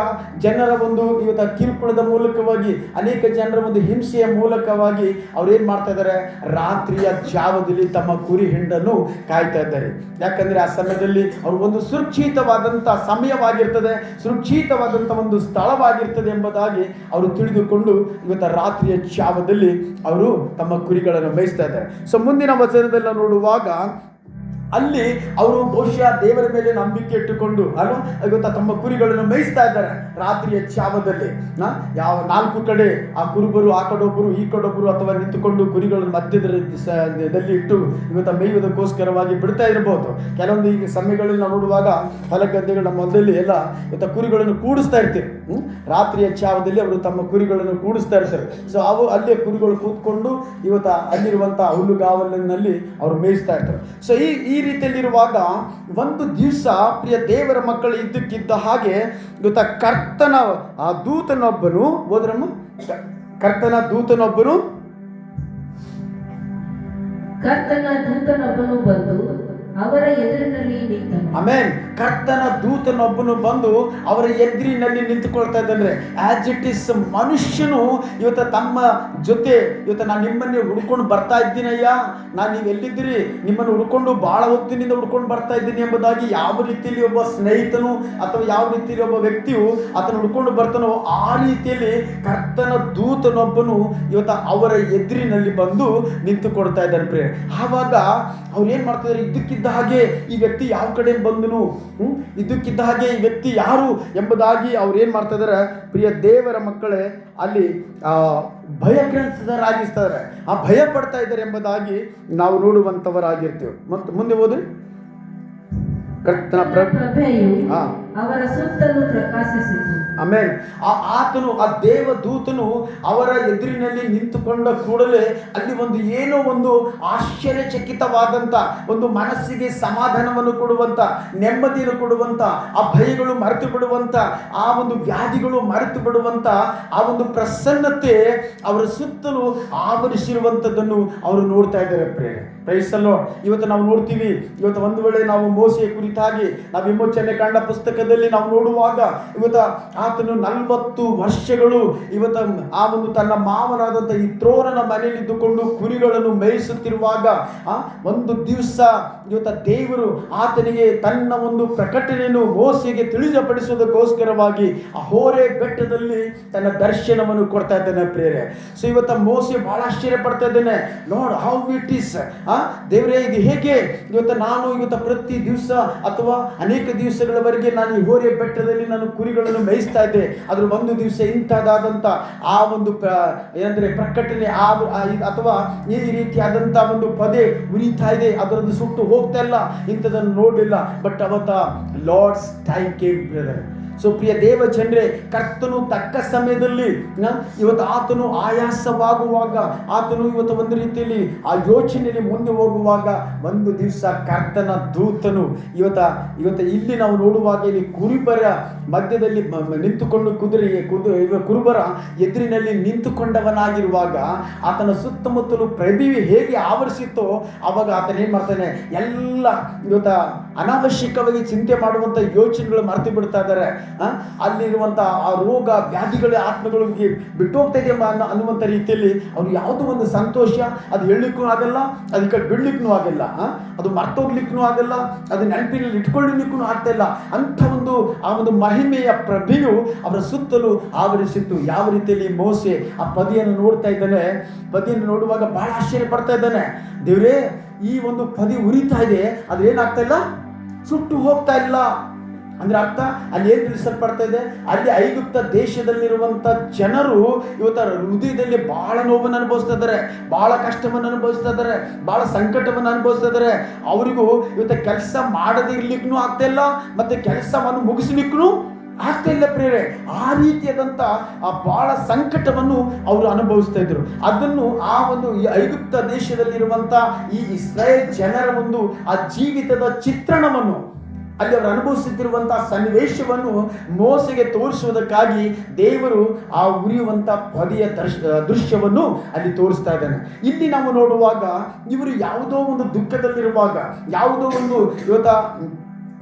ಜನರ ಒಂದು ಇವತ್ತು ಕಿರುಕುಳದ ಮೂಲಕವಾಗಿ, ಅನೇಕ ಜನರ ಒಂದು ಹಿಂಸೆಯ ಮೂಲಕವಾಗಿ ಅವ್ರೇನ್ ಮಾಡ್ತಾ ಇದ್ದಾರೆ? ರಾತ್ರಿಯ ಜಾವದಲ್ಲಿ ತಮ್ಮ ಕುರಿ ಹಿಂಡನ್ನು ಕಾಯ್ತಾ ಇದ್ದಾರೆ. ಯಾಕಂದ್ರೆ ಆ ಸಮಯದಲ್ಲಿ ಅವರು ಒಂದು ಸುರಕ್ಷಿತವಾದಂಥ ಸಮಯವಾಗಿರ್ತದೆ, ಸುರಕ್ಷಿತವಾದಂಥ ಒಂದು ಸ್ಥಳವಾಗಿರ್ತದೆ ಎಂಬುದಾಗಿ ಅವರು ತಿಳಿದುಕೊಂಡು ಇವತ್ತು ರಾತ್ರಿಯ ಜಾವದಲ್ಲಿ ಅವರು ತಮ್ಮ ಕುರಿಗಳನ್ನು ಮೇಯಿಸ್ತಾ ಇದ್ದಾರೆ. ಸೊ ಮುಂದಿನ ವಚನದಲ್ಲಿ ನೋಡುವಾಗ ಅಲ್ಲಿ ಅವರು ಬಹುಶಃ ದೇವರ ಮೇಲೆ ನಂಬಿಕೆ ಇಟ್ಟುಕೊಂಡು ಇವತ್ತು ತಮ್ಮ ಕುರಿಗಳನ್ನು ಮೇಯಿಸ್ತಾ ಇದ್ದಾರೆ ರಾತ್ರಿಯ ಜಾವದಲ್ಲಿ. ಯಾವ 4 ಕಡೆ ಆ ಕುರುಬರು ಆ ಕಡೊಬ್ಬರು ಈ ಕಡೊಬ್ಬರು ಅಥವಾ ನಿಂತುಕೊಂಡು ಕುರಿಗಳನ್ನು ಮಧ್ಯದಲ್ಲಿ ಇಟ್ಟು ಇವತ್ತು ಮೇಯುವುದಕ್ಕೋಸ್ಕರವಾಗಿ ಬಿಡ್ತಾ ಇರಬಹುದು. ಕೆಲವೊಂದು ಈಗ ಸಮಯಗಳಲ್ಲಿ ನಾವು ನೋಡುವಾಗ ಹೊಲ ಗದ್ದೆಗಳ ಮೊದಲಲ್ಲಿ ಎಲ್ಲ ಇವತ್ತು ಕುರಿಗಳನ್ನು ಕೂಡಿಸ್ತಾ ಇರ್ತೀವಿ. ರಾತ್ರಿಯ ಚಾವದಲ್ಲಿ ಅವರು ತಮ್ಮ ಕುರಿಗಳನ್ನು ಕೂಡಿಸ್ತಾ ಇರ್ತಾರೆ. ಸೊ ಅವು ಅಲ್ಲೇ ಕುರಿಗಳು ಕೂತ್ಕೊಂಡು ಇವತ್ತು ಅಲ್ಲಿರುವಂಥ ಹುಲ್ಲುಗಾವಲಿನಲ್ಲಿ ಅವರು ಮೇಯಿಸ್ತಾ ಇರ್ತಾರೆ. ಸೊ ಈ ರೀತಿಯಲ್ಲಿರುವಾಗ ಒಂದು ದಿವಸ ಪ್ರಿಯ ದೇವರ ಮಕ್ಕಳು ಇದ್ದಕ್ಕಿದ್ದ ಹಾಗೆ ಇವತ್ತ ಕರ್ತನ ಆ ದೂತನೊಬ್ಬನು ಹೋದ್ರಮ್ಮ, ಕರ್ತನ ದೂತನೊಬ್ಬನು ಬಂದು ಅವರ ಎದುರಿನಲ್ಲಿ ನಿಂತನು. ಆಮೇನ್. ಕರ್ತನ ದೂತನೊಬ್ಬನು ಬಂದು ಅವರ ಎದುರಿನಲ್ಲಿ ನಿಂತುಕೊಳ್ತಾ ಇದ್ದಾನೆ. ಆಸ್ ಇಟ್ ಇಸ್ ಮನುಷ್ಯನು ಇವತ್ತು ತಮ್ಮ ಜೊತೆ ಇವತ್ತು ನಾನು ನಿಮ್ಮನ್ನೇ ಹುಡ್ಕೊಂಡು ಬರ್ತಾ ಇದ್ದೀನಯ್ಯ, ನಾನು ನೀವು ಎಲ್ಲಿದ್ದೀರಿ, ನಿಮ್ಮನ್ನು ಹುಡ್ಕೊಂಡು ಭಾಳ ಹೊತ್ತಿನಿಂದ ಹುಡ್ಕೊಂಡು ಬರ್ತಾ ಇದ್ದೀನಿ ಎಂಬುದಾಗಿ ಯಾವ ರೀತಿಯಲ್ಲಿ ಒಬ್ಬ ಸ್ನೇಹಿತನು ಅಥವಾ ಯಾವ ರೀತಿಯಲ್ಲಿ ಒಬ್ಬ ವ್ಯಕ್ತಿಯು ಆತನ ಹುಡ್ಕೊಂಡು ಬರ್ತಾನೋ ಆ ರೀತಿಯಲ್ಲಿ ಕರ್ತನ ದೂತನೊಬ್ಬನು ಇವತ್ತು ಅವರ ಎದುರಿನಲ್ಲಿ ಬಂದು ನಿಂತುಕೊಡ್ತಾ ಇದ್ದಾರೆ ಪ್ರಿಯ. ಆವಾಗ ಅವ್ರು ಏನು ಮಾಡ್ತಿದ್ದಾರೆ, ಇದ್ದಕ್ಕಿದ್ದ ಹಾಗೆ ಈ ವ್ಯಕ್ತಿ ಯಾವ ಕಡೆ ಬಂದನು, ಇದ್ದಕ್ಕಿದ್ದ ಹಾಗೆ ಈ ವ್ಯಕ್ತಿ ಯಾರು ಎಂಬುದಾಗಿ ಅವ್ರು ಏನು ಮಾಡ್ತಾ ಇದ್ದಾರೆ ಪ್ರಿಯ ದೇವರ ಮಕ್ಕಳೇ, ಅಲ್ಲಿ ಭಯಗ್ರಸ್ತರಾಗಿರ್ತಾರೆ, ಆ ಭಯ ಪಡ್ತಾ ಇದ್ದಾರೆ ಎಂಬುದಾಗಿ ನಾವು ನೋಡುವಂಥವರಾಗಿರ್ತೇವೆ. ಮತ್ತು ಮುಂದೆ ಹೋದ್ರೆ ಕರ್ತನ ಪ್ರಭೆಯು ಅವರ ಸುತ್ತಲೂ ಪ್ರಕಾಶಿಸಿತು. ಆಮೇಲೆ ಆತನು ಆ ದೇವದೂತನು ಅವರ ಎದುರಿನಲ್ಲಿ ನಿಂತುಕೊಂಡ ಕೂಡಲೇ ಅಲ್ಲಿ ಒಂದು ಏನೋ ಒಂದು ಆಶ್ಚರ್ಯಚಕಿತವಾದಂಥ ಒಂದು ಮನಸ್ಸಿಗೆ ಸಮಾಧಾನವನ್ನು ಕೊಡುವಂಥ, ನೆಮ್ಮದಿಯನ್ನು ಕೊಡುವಂಥ, ಆ ಭಯಗಳು ಮರೆತು ಬಿಡುವಂಥ, ಆ ಒಂದು ವ್ಯಾಧಿಗಳು ಮರೆತು ಬಿಡುವಂಥ ಆ ಒಂದು ಪ್ರಸನ್ನತೆ ಅವರ ಸುತ್ತಲೂ ಆವರಿಸಿರುವಂಥದ್ದನ್ನು ಅವರು ನೋಡ್ತಾ ಇದ್ದಾರೆ ಪ್ರೇರೆ. ಪ್ರೈಸಲ್ಲೋ. ಇವತ್ತು ನಾವು ನೋಡ್ತೀವಿ, ಇವತ್ತು ಒಂದು ವೇಳೆ ನಾವು ಮೋಸೆಯ ಕುರಿತಾಗಿ ನಾವು ವಿಮೋಚನೆ ಕಂಡ ಪುಸ್ತಕದಲ್ಲಿ ನಾವು ನೋಡುವಾಗ ಇವತ್ತು ಆತನು 40 ವರ್ಷಗಳು ಇವತ್ತು ಆ ಒಂದು ತನ್ನ ಮಾವನಾದಂಥ ಇತ್ರೋನನ ಮನೆಯಲ್ಲಿ ಇದ್ದುಕೊಂಡು ಕುರಿಗಳನ್ನು ಮೇಯಿಸುತ್ತಿರುವಾಗ ಒಂದು ದಿವಸ ಇವತ್ತು ದೇವರು ಆತನಿಗೆ ತನ್ನ ಒಂದು ಪ್ರಕಟಣೆಯನ್ನು ಮೋಸೆಗೆ ತಿಳಿಸಪಡಿಸೋದಕ್ಕೋಸ್ಕರವಾಗಿ ಆ ಹೋರೆ ಬೆಟ್ಟದಲ್ಲಿ ತನ್ನ ದರ್ಶನವನ್ನು ಕೊಡ್ತಾ ಇದ್ದಾನೆ ಪ್ರೇರೆ. ಸೊ ಇವತ್ತು ಮೋಸೆ ಬಹಳ ಆಶ್ಚರ್ಯ ಪಡ್ತಾ ಇದ್ದೇನೆ, ನೋಡ್ ಹೌ ಇಟ್ ಈಸ್, ದೇವರೇ ಇದು ಹೇಗೆ, ನಾನು ಇವತ್ತು ಪ್ರತಿ ದಿವಸ ಅಥವಾ ಅನೇಕ ದಿವಸಗಳವರೆಗೆ ನಾನು ಈ ಹೋರೆ ಬೆಟ್ಟದಲ್ಲಿ ನಾನು ಕುರಿಗಳನ್ನು ಮೇಯಿಸ್ತಾ ಇದ್ದೆ, ಅದ್ರ ಒಂದು ದಿವಸ ಇಂಥದ್ದಾದಂಥ ಆ ಒಂದು ಏನಂದ್ರೆ ಪ್ರಕಟಣೆ ಅಥವಾ ಈ ರೀತಿಯಾದಂಥ ಒಂದು ಪದೇ ಉರಿತಾ ಇದೆ, ಅದರದ್ದು ಸುಟ್ಟು ಹೋಗ್ತಾ ಇಲ್ಲ, ಇಂಥದನ್ನು ನೋಡಲಿಲ್ಲ. ಬಟ್ ಅವತ್ತ Lord's time came brother. So ಪ್ರಿಯ ದೇವ ಜನರೇ, ಕರ್ತನು ತಕ್ಕ ಸಮಯದಲ್ಲಿ ಇವತ್ತು ಆತನು ಆಯಾಸವಾಗುವಾಗ, ಆತನು ಇವತ್ತು ಒಂದು ರೀತಿಯಲ್ಲಿ ಆ ಯೋಚನೆಯಲ್ಲಿ ಮುಂದೆ ಹೋಗುವಾಗ ಒಂದು ದಿವಸ ಕರ್ತನ ದೂತನು ಇವತ್ತು ಇಲ್ಲಿ ನಾವು ನೋಡುವಾಗ ಇಲ್ಲಿ ಕುರುಬರ ಮಧ್ಯದಲ್ಲಿ ನಿಂತುಕೊಂಡು ಕುರುಬರ ಎದುರಿನಲ್ಲಿ ನಿಂತುಕೊಂಡವನಾಗಿರುವಾಗ ಆತನ ಸುತ್ತಮುತ್ತಲು ಪ್ರಭೆಯು ಹೇಗೆ ಆವರಿಸಿತ್ತೋ ಅವಾಗ ಆತನ ಏನ್ ಮಾಡ್ತಾನೆ, ಎಲ್ಲ ಇವತ್ತು ಅನಾವಶ್ಯಕವಾಗಿ ಚಿಂತೆ ಮಾಡುವಂಥ ಯೋಚನೆಗಳು ಮರೆತು ಬಿಡ್ತಾ ಇದ್ದಾರೆ. ಅಲ್ಲಿರುವಂಥ ಆ ರೋಗ ವ್ಯಾಧಿಗಳ ಆತ್ಮಗಳಿಗೆ ಬಿಟ್ಟು ಹೋಗ್ತಾ ಇದೆ ಅನ್ನುವಂಥ ರೀತಿಯಲ್ಲಿ ಅವ್ರು ಯಾವುದೋ ಒಂದು ಸಂತೋಷ ಅದು ಹೇಳಲಿಕ್ಕೂ ಆಗಲ್ಲ, ಅದಕ್ಕೆ ಬಿಡ್ಲಿಕ್ಕೂ ಆಗಲ್ಲ, ಅದು ಮರ್ತೋಗ್ಲಿಕ್ಕೂ ಆಗಲ್ಲ, ಅದು ನೆನಪಿನಲ್ಲಿ ಇಟ್ಕೊಳ್ಳಿಕ್ಕೂ ಆಗ್ತಾ ಇಲ್ಲ. ಅಂಥ ಆ ಒಂದು ಮಹಿಮೆಯ ಪ್ರಭೆಯು ಅವರ ಸುತ್ತಲೂ ಆವರಿಸಿತ್ತು. ಯಾವ ರೀತಿಯಲ್ಲಿ ಮೋಸೆ ಆ ಪದಿಯನ್ನು ನೋಡ್ತಾ ಇದ್ದಾನೆ, ಪದಿಯನ್ನು ನೋಡುವಾಗ ಬಹಳ ಆಶ್ಚರ್ಯ ಪಡ್ತಾ ಇದ್ದಾನೆ. ದೇವರೇ, ಈ ಒಂದು ಪದಿ ಉರಿತಾ ಇದೆ, ಅದೇನಾಗ್ತಾ ಇಲ್ಲ, ಸುಟ್ಟು ಹೋಗ್ತಾ ಇಲ್ಲ. ಅಂದ್ರೆ ಅರ್ಥ ಅಲ್ಲಿ ಏನು ತಿಳಿಸಲ್ಪಡ್ತಾ ಇದೆ, ಅಲ್ಲಿ ಐಗುಪ್ತ ದೇಶದಲ್ಲಿರುವಂಥ ಜನರು ಇವತ್ತು ಹೃದಯದಲ್ಲಿ ಬಹಳ ನೋವನ್ನು ಅನುಭವಿಸ್ತಾ ಇದ್ದಾರೆ, ಬಹಳ ಕಷ್ಟವನ್ನು ಅನುಭವಿಸ್ತಾ ಇದ್ದಾರೆ, ಬಹಳ ಸಂಕಟವನ್ನು ಅನುಭವಿಸ್ತಾ ಇದ್ದಾರೆ. ಅವರಿಗೂ ಇವತ್ತು ಕೆಲಸ ಮಾಡದೇ ಇರ್ಲಿಕ್ಕೂ ಆಗ್ತಾ ಇಲ್ಲ, ಮತ್ತೆ ಕೆಲಸವನ್ನು ಮುಗಿಸ್ಲಿಕ್ಕೂ ಆಗ್ತಾ ಇಲ್ಲ ಪ್ರೇರೆ. ಆ ರೀತಿಯಾದಂಥ ಆ ಬಹಳ ಸಂಕಟವನ್ನು ಅವರು ಅನುಭವಿಸ್ತಾ ಇದ್ರು. ಅದನ್ನು ಆ ಒಂದು ಐಗುಪ್ತ ದೇಶದಲ್ಲಿರುವಂಥ ಈ ಇಸ್ರಾಯೇಲ್ ಜನರ ಒಂದು ಆ ಜೀವಿತದ ಚಿತ್ರಣವನ್ನು ಅಲ್ಲಿ ಅವರು ಅನುಭವಿಸುತ್ತಿರುವಂತಹ ಸನ್ನಿವೇಶವನ್ನು ಮೋಸೆಗೆ ತೋರಿಸುವುದಕ್ಕಾಗಿ ದೇವರು ಆ ಉರಿಯುವಂಥ ಪದಿಯ ದೃಶ್ಯವನ್ನು ಅಲ್ಲಿ ತೋರಿಸ್ತಾ ಇದ್ದಾನೆ. ಇಲ್ಲಿ ನಾವು ನೋಡುವಾಗ ಇವರು ಯಾವುದೋ ಒಂದು ದುಃಖದಲ್ಲಿರುವಾಗ, ಯಾವುದೋ ಒಂದು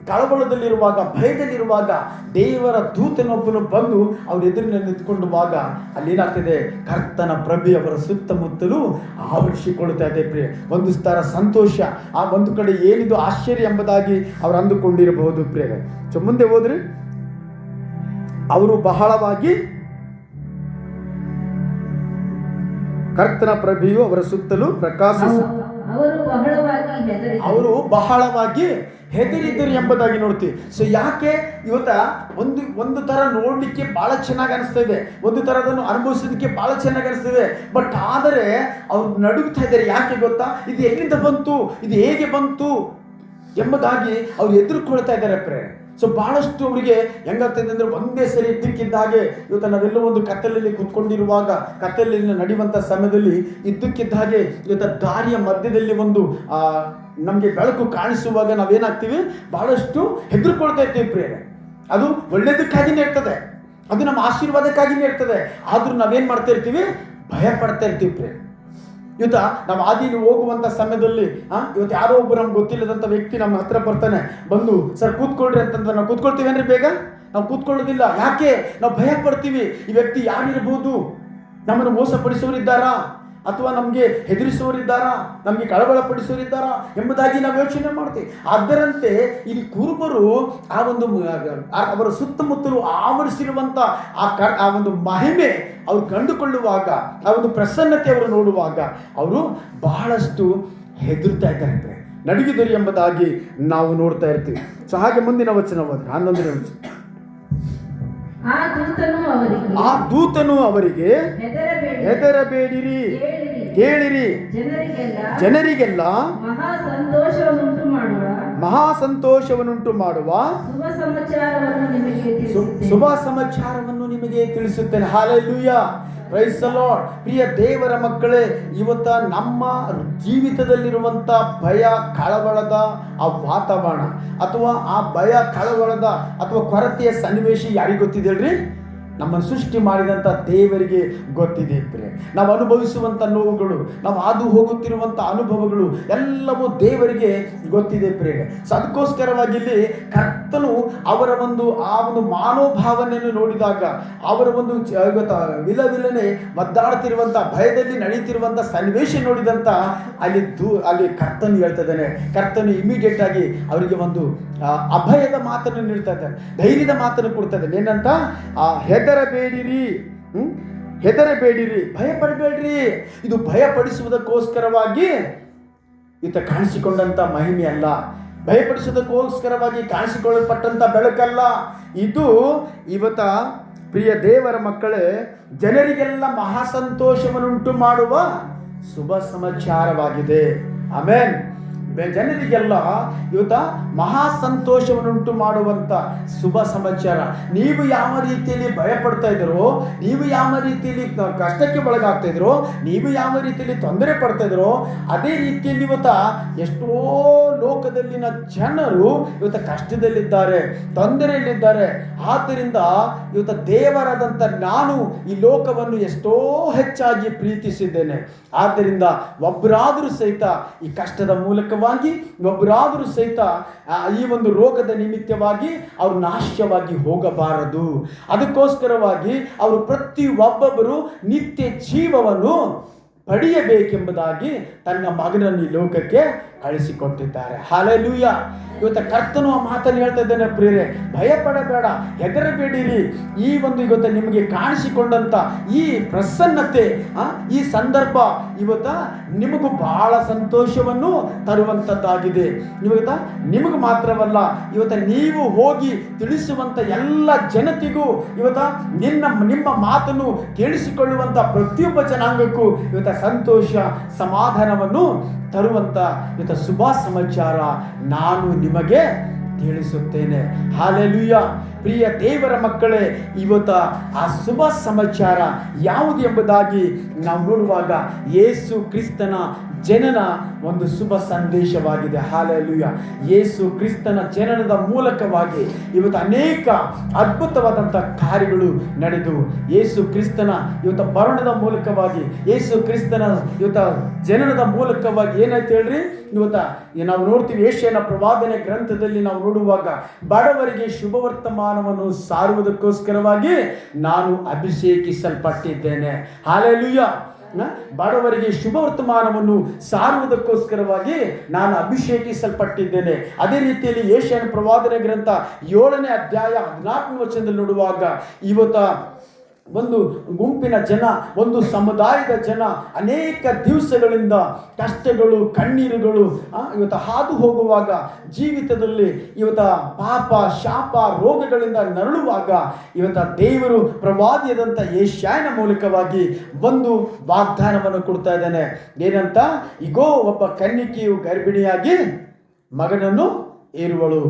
ಕಳವಳದಲ್ಲಿರುವಾಗ, ಭಯದಲ್ಲಿರುವಾಗ ದೇವರ ದೂತನೊಬ್ಬನು ಬಂದು ಅವ್ರ ಎದುರಿನಲ್ಲಿ ನಿಂತ್ಕೊಂಡುವಾಗ ಅಲ್ಲೇನಾಗ್ತಿದೆ, ಕರ್ತನ ಪ್ರಭೆ ಅವರ ಸುತ್ತಮುತ್ತಲೂ ಆವರಿಸಿಕೊಳ್ಳುತ್ತಾ ಇದೆ ಪ್ರಿಯ. ಒಂದು ತರ ಸಂತೋಷ, ಆ ಒಂದು ಕಡೆ ಏನಿದು ಆಶ್ಚರ್ಯ ಎಂಬುದಾಗಿ ಅವರು ಅಂದುಕೊಂಡಿರಬಹುದು ಪ್ರಿಯ. ಸೊ ಮುಂದೆ ಹೋದ್ರೆ ಅವರು ಬಹಳವಾಗಿ ಕರ್ತನ ಪ್ರಭೆಯು ಅವರ ಸುತ್ತಲೂ ಪ್ರಕಾಶಿಸಿ ಅವರು ಬಹಳವಾಗಿ ಹೆದರಿದ್ದರು ಎಂಬುದಾಗಿ ನೋಡ್ತೀವಿ. ಸೊ ಯಾಕೆ ಒಂದು ತರ ನೋಡ್ಲಿಕ್ಕೆ ಬಹಳ ಚೆನ್ನಾಗಿ ಅನಿಸ್ತಾ ಇದೆ, ಒಂದು ತರದನ್ನು ಅನುಭವಿಸೋದಕ್ಕೆ ಬಹಳ ಚೆನ್ನಾಗಿ ಅನಿಸ್ತದೆ, ಬಟ್ ಆದರೆ ಅವ್ರು ನಡುಗ್ತಾ ಇದ್ದಾರೆ. ಯಾಕೆ ಗೊತ್ತಾ, ಇದು ಎಲ್ಲಿಂದ ಬಂತು, ಇದು ಹೇಗೆ ಬಂತು ಎಂಬುದಾಗಿ ಅವ್ರು ಎದುರುಕೊಳ್ತಾ ಇದ್ದಾರೆ ಪ್ರೇರೆ. ಸೊ ಬಹಳಷ್ಟು ಅವರಿಗೆ ಹೆಂಗಾಗ್ತದೆ ಅಂದರೆ ಒಂದೇ ಸರಿ ಇದ್ದಕ್ಕಿದ್ದ ಹಾಗೆ ಇವತ್ತು ನಾವೆಲ್ಲೋ ಒಂದು ಕತ್ತಲಲ್ಲಿ ಕೂತ್ಕೊಂಡಿರುವಾಗ, ಕತ್ತಲಲ್ಲಿ ನಡೆಯುವಂಥ ಸಮಯದಲ್ಲಿ ಇದ್ದಕ್ಕಿದ್ದ ಹಾಗೆ ಇವತ್ತು ದಾರಿಯ ಮಧ್ಯದಲ್ಲಿ ಒಂದು ನಮಗೆ ಬೆಳಕು ಕಾಣಿಸುವಾಗ ನಾವೇನಾಗ್ತೀವಿ, ಬಹಳಷ್ಟು ಹೆದರ್ಕೊಳ್ತಾ ಇರ್ತೀವಿ ಪ್ರಿಯರೇ. ಅದು ಒಳ್ಳೆಯದಕ್ಕಾಗಿಯೇ ಇರ್ತದೆ, ಅದು ನಮ್ಮ ಆಶೀರ್ವಾದಕ್ಕಾಗಿಯೇ ಇರ್ತದೆ. ಆದರೂ ನಾವೇನು ಮಾಡ್ತಾ ಇರ್ತೀವಿ, ಭಯ ಪಡ್ತಾ ಇರ್ತೀವಿ ಪ್ರಿಯರೇ. ಇವತ್ತ ನಾವು ಆದಿಲಿ ಹೋಗುವಂಥ ಸಮಯದಲ್ಲಿ ಇವತ್ತು ಯಾರೋ ಒಬ್ಬರು ನಮ್ಗೆ ಗೊತ್ತಿಲ್ಲದಂಥ ವ್ಯಕ್ತಿ ನಮ್ಮ ಹತ್ರ ಬರ್ತಾನೆ, ಬಂದು ಸರ್ ಕೂತ್ಕೊಳ್ರಿ ಅಂತಂದ್ರೆ ನಾವು ಕೂತ್ಕೊಳ್ತೀವೇನ್ರಿ? ಬೇಗ ನಾವು ಕೂತ್ಕೊಳ್ಳೋದಿಲ್ಲ. ಯಾಕೆ? ನಾವು ಭಯ ಪಡ್ತೀವಿ. ಈ ವ್ಯಕ್ತಿ ಯಾರಿರ್ಬೋದು? ನಮ್ಮನ್ನು ಮೋಸಪಡಿಸೋರಿದ್ದಾರಾ, ಅಥವಾ ನಮಗೆ ಹೆದರಿಸುವವರಿದ್ದಾರಾ, ನಮಗೆ ಕಳವಳ ಪಡಿಸೋರಿದ್ದಾರಾ ಎಂಬುದಾಗಿ ನಾವು ಯೋಚನೆ ಮಾಡ್ತೀವಿ. ಅದರಂತೆ ಇಲ್ಲಿ ಕುರುಬರು ಅವರ ಸುತ್ತಮುತ್ತಲು ಆವರಿಸಿರುವಂಥ ಆ ಒಂದು ಮಹಿಮೆ ಅವರು ಕಂಡುಕೊಳ್ಳುವಾಗ, ಆ ಒಂದು ಪ್ರಸನ್ನತೆ ಅವರು ನೋಡುವಾಗ ಅವರು ಬಹಳಷ್ಟು ಹೆದರ್ತಾ ಇದ್ದಾರೆ, ನಡುಗಿದರು ಎಂಬುದಾಗಿ ನಾವು ನೋಡ್ತಾ ಇರ್ತೀವಿ. ಸೊ ಹಾಗೆ ಮುಂದಿನ ವಚನ ಹೋದ್ರೆ 11ನೇ ವಚನ. ಆ ದೂತನು ಅವರಿಗೆ ಹೆದರಬೇಡಿರಿ, ಕೇಳಿರಿ, ಜನರಿಗೆಲ್ಲ ಮಹಾ ಸಂತೋಷವನ್ನುಂಟು ಮಾಡುವ ಶುಭ ಸಮಾಚಾರವನ್ನು ನಿಮಗೆ ತಿಳಿಸುತ್ತೇನೆ. Hallelujah, praise the Lord. ಪ್ರಿಯ ದೇವರ ಮಕ್ಕಳೇ, ಇವತ್ತ ನಮ್ಮ ಜೀವಿತದಲ್ಲಿರುವಂಥ ಭಯ ಕಳವಳದ ಆ ವಾತಾವರಣ, ಅಥವಾ ಆ ಭಯ ಕಳವಳದ ಅಥವಾ ಕೊರತೆಯ ಸನ್ನಿವೇಶ ಯಾರಿಗೆ ಗೊತ್ತಿದೆ ಹೇಳ್ರಿ? ನಮ್ಮನ್ನು ಸೃಷ್ಟಿ ಮಾಡಿದಂಥ ದೇವರಿಗೆ ಗೊತ್ತಿದೆ ಪ್ರಿಯ. ನಾವು ಅನುಭವಿಸುವಂಥ ನೋವುಗಳು, ನಾವು ಹಾದು ಹೋಗುತ್ತಿರುವಂಥ ಅನುಭವಗಳು ಎಲ್ಲವೂ ದೇವರಿಗೆ ಗೊತ್ತಿದೆ ಪ್ರಿಯ. ಸೊ ಅದಕ್ಕೋಸ್ಕರವಾಗಿ ಇಲ್ಲಿ ಕರ್ತನು ಅವರ ಆ ಒಂದು ಮಾನೋಭಾವನೆಯನ್ನು ನೋಡಿದಾಗ, ಅವರ ಒಂದು ವಿಲವಿಲನೆ ಒದ್ದಾಡ್ತಿರುವಂಥ, ಭಯದಲ್ಲಿ ನಡೀತಿರುವಂಥ ಸನ್ನಿವೇಶ ನೋಡಿದಂಥ ಅಲ್ಲಿ ಕರ್ತನು ಹೇಳ್ತಾ ಇದ್ದಾನೆ. ಕರ್ತನು ಇಮಿಡಿಯೇಟ್ ಆಗಿ ಅವರಿಗೆ ಒಂದು ಅಭಯದ ಮಾತನ್ನು ನೀಡ್ತಾ ಇದ್ದಾನೆ, ಧೈರ್ಯದ ಮಾತನ್ನು ಕೊಡ್ತಾ ಇದ್ದಾನೆ. ಏನಂತ? ಹೆದರಬೇಡಿರಿ, ಭಯಪಡಬೇಡ್ರಿ. ಇದು ಭಯಪಡಿಸುವುದಕ್ಕೋಸ್ಕರವಾಗಿ ಕಾಣಿಸಿಕೊಂಡಂತ ಮಹಿಮೆ ಅಲ್ಲ, ಭಯಪಡಿಸುವುದಕ್ಕೋಸ್ಕರವಾಗಿ ಕಾಣಿಸಿಕೊಳ್ಳಲ್ಪಟ್ಟಂತ ಬೆಳಕಲ್ಲ. ಇದು ಇವತ್ತ ಪ್ರಿಯ ದೇವರ ಮಕ್ಕಳೇ, ಜನರಿಗೆಲ್ಲ ಮಹಾ ಸಂತೋಷವನ್ನುಂಟು ಮಾಡುವ ಶುಭ ಸಮಾಚಾರವಾಗಿದೆ. ಆಮೆನ್. ಜನರಿಗೆಲ್ಲ ಇವತ್ತ ಮಹಾ ಸಂತೋಷವನ್ನುಂಟು ಮಾಡುವಂಥ ಶುಭ ಸಮಾಚಾರ. ನೀವು ಯಾವ ರೀತಿಯಲ್ಲಿ ಭಯಪಡ್ತಾ ಇದ್ದೀರೋ, ನೀವು ಯಾವ ರೀತಿಯಲ್ಲಿ ಕಷ್ಟಕ್ಕೆ ಒಳಗಾಗ್ತಾ ಇದ್ದೀರೋ, ನೀವು ಯಾವ ರೀತಿಯಲ್ಲಿ ತೊಂದರೆ ಪಡ್ತಾ ಇದ್ದೀರೋ, ಅದೇ ರೀತಿಯಲ್ಲಿ ಇವತ್ತ ಎಷ್ಟೋ ಲೋಕದಲ್ಲಿನ ಜನರು ಇವತ್ತ ಕಷ್ಟದಲ್ಲಿದ್ದಾರೆ, ತೊಂದರೆಯಲ್ಲಿದ್ದಾರೆ. ಆದ್ದರಿಂದ ಇವತ್ತ ದೇವರಾದಂಥ ನಾನು ಈ ಲೋಕವನ್ನು ಎಷ್ಟೋ ಹೆಚ್ಚಾಗಿ ಪ್ರೀತಿಸಿದ್ದೇನೆ. ಆದ್ದರಿಂದ ಒಬ್ಬರಾದರೂ ಸಹಿತ ಈ ಕಷ್ಟದ ಮೂಲಕವಾಗಿ, ಒಬ್ಬರಾದರೂ ಸಹಿತ ಈ ಒಂದು ರೋಗದ ನಿಮಿತ್ತವಾಗಿ ಅವರು ನಾಶವಾಗಿ ಹೋಗಬಾರದು. ಅದಕ್ಕೋಸ್ಕರವಾಗಿ ಅವರು ಒಬ್ಬೊಬ್ಬರು ನಿತ್ಯ ಜೀವವನ್ನು ಪಡೆಯಬೇಕೆಂಬುದಾಗಿ ತನ್ನ ಮಗನನ್ನು ಈ ಲೋಕಕ್ಕೆ ಕಳಿಸಿಕೊಟ್ಟಿದ್ದಾರೆ. ಹಾಲೆಲೂಯಾ. ಇವತ್ತು ಕರ್ತನು ಆ ಮಾತನ್ನು ಹೇಳ್ತಾ ಇದ್ದಾನೆ ಪ್ರಿಯರೇ, ಭಯಪಡಬೇಡ, ಹೆದರಬೇಡಿರಿ. ಇವತ್ತು ನಿಮಗೆ ಕಾಣಿಸಿಕೊಂಡಂತ ಈ ಪ್ರಸನ್ನತೆ, ಈ ಸಂದರ್ಭ ಇವತ್ತು ನಿಮಗೂ ಬಹಳ ಸಂತೋಷವನ್ನು ತರುವಂಥದ್ದಾಗಿದೆ. ಇವತ್ತು ನಿಮಗೆ ಮಾತ್ರವಲ್ಲ, ಇವತ್ತು ನೀವು ಹೋಗಿ ತಿಳಿಸುವಂಥ ಎಲ್ಲ ಜನತೆಗೂ, ಇವತ್ತು ನಿಮ್ಮ ಮಾತನ್ನು ಕೇಳಿಸಿಕೊಳ್ಳುವಂಥ ಪ್ರತಿಯೊಬ್ಬ ಜನಾಂಗಕ್ಕೂ ಇವತ್ತು ಸಂತೋಷ ಸಮಾಧಾನವನ್ನು ತರುವಂಥ ಇವತ್ತು ಶುಭ ಸಮಾಚಾರ ನಾನು ನಿಮಗೆ ತಿಳಿಸುತ್ತೇನೆ. ಹಾಲೆಲೂಯಾ. ಪ್ರಿಯ ದೇವರ ಮಕ್ಕಳೇ, ಇವತ್ತು ಆ ಶುಭ ಸಮಾಚಾರ ಯಾವುದು ಎಂಬುದಾಗಿ ನಾವು ನೋಡುವಾಗ ಯೇಸು ಕ್ರಿಸ್ತನ ಜನನ ಒಂದು ಶುಭ ಸಂದೇಶವಾಗಿದೆ. ಹಾಲೆಲೂಯಾ. ಯೇಸು ಕ್ರಿಸ್ತನ ಜನನದ ಮೂಲಕವಾಗಿ ಇವತ್ತು ಅನೇಕ ಅದ್ಭುತವಾದಂಥ ಕಾರ್ಯಗಳು ನಡೆದು, ಯೇಸು ಕ್ರಿಸ್ತನ ಇವತ್ತು ಮರಣದ ಮೂಲಕವಾಗಿ, ಯೇಸು ಕ್ರಿಸ್ತನ ಇವತ್ತು ಜನನದ ಮೂಲಕವಾಗಿ ಏನಾಯ್ತು ಹೇಳ್ರಿ? ಇವತ್ತು ನಾವು ನೋಡ್ತೀವಿ, ಯೆಶಾಯನ ಪ್ರವಾದನೆ ಗ್ರಂಥದಲ್ಲಿ ನಾವು ನೋಡುವಾಗ, ಬಡವರಿಗೆ ಶುಭವರ್ತಮಾನವನ್ನು ಸಾರುವುದಕ್ಕೋಸ್ಕರವಾಗಿ ನಾನು ಅಭಿಷೇಕಿಸಲ್ಪಟ್ಟಿದ್ದೇನೆ. ಹಾಲೆಲೂಯಾ. ಬಡವರಿಗೆ ಶುಭವರ್ತಮಾನವನ್ನು ಸಾರುವುದಕ್ಕೋಸ್ಕರವಾಗಿ ನಾನು ಅಭಿಷೇಕಿಸಲ್ಪಟ್ಟಿದ್ದೇನೆ. ಅದೇ ರೀತಿಯಲ್ಲಿ ಯೆಶಾಯನ ಪ್ರವಾದನೆ ಗ್ರಂಥ 7ನೇ ಅಧ್ಯಾಯ 14ನೇ ವಚನದಲ್ಲಿ ನೋಡುವಾಗ, ಇವತ್ತು ಒಂದು ಗುಂಪಿನ ಜನ, ಒಂದು ಸಮುದಾಯದ ಜನ ಅನೇಕ ದಿವಸಗಳಿಂದ ಕಷ್ಟಗಳು, ಕಣ್ಣೀರುಗಳು ಇವತ್ತು ಹಾದು ಹೋಗುವಾಗ, ಜೀವಿತದಲ್ಲಿ ಇವತ್ತು ಪಾಪ, ಶಾಪ, ರೋಗಗಳಿಂದ ನರಳುವಾಗ, ಇವತ್ತು ದೇವರು ಪ್ರವಾದಿಯಾದಂಥ ಯೆಶಾಯನ ಮೂಲಕವಾಗಿ ಒಂದು ವಾಗ್ದಾನವನ್ನು ಕೊಡ್ತಾ ಇದ್ದಾನೆ. ಏನಂತ? ಇಗೋ, ಒಬ್ಬ ಕನ್ನಿಕೆಯು ಗರ್ಭಿಣಿಯಾಗಿ ಮಗನನ್ನು ಏರುವಳು.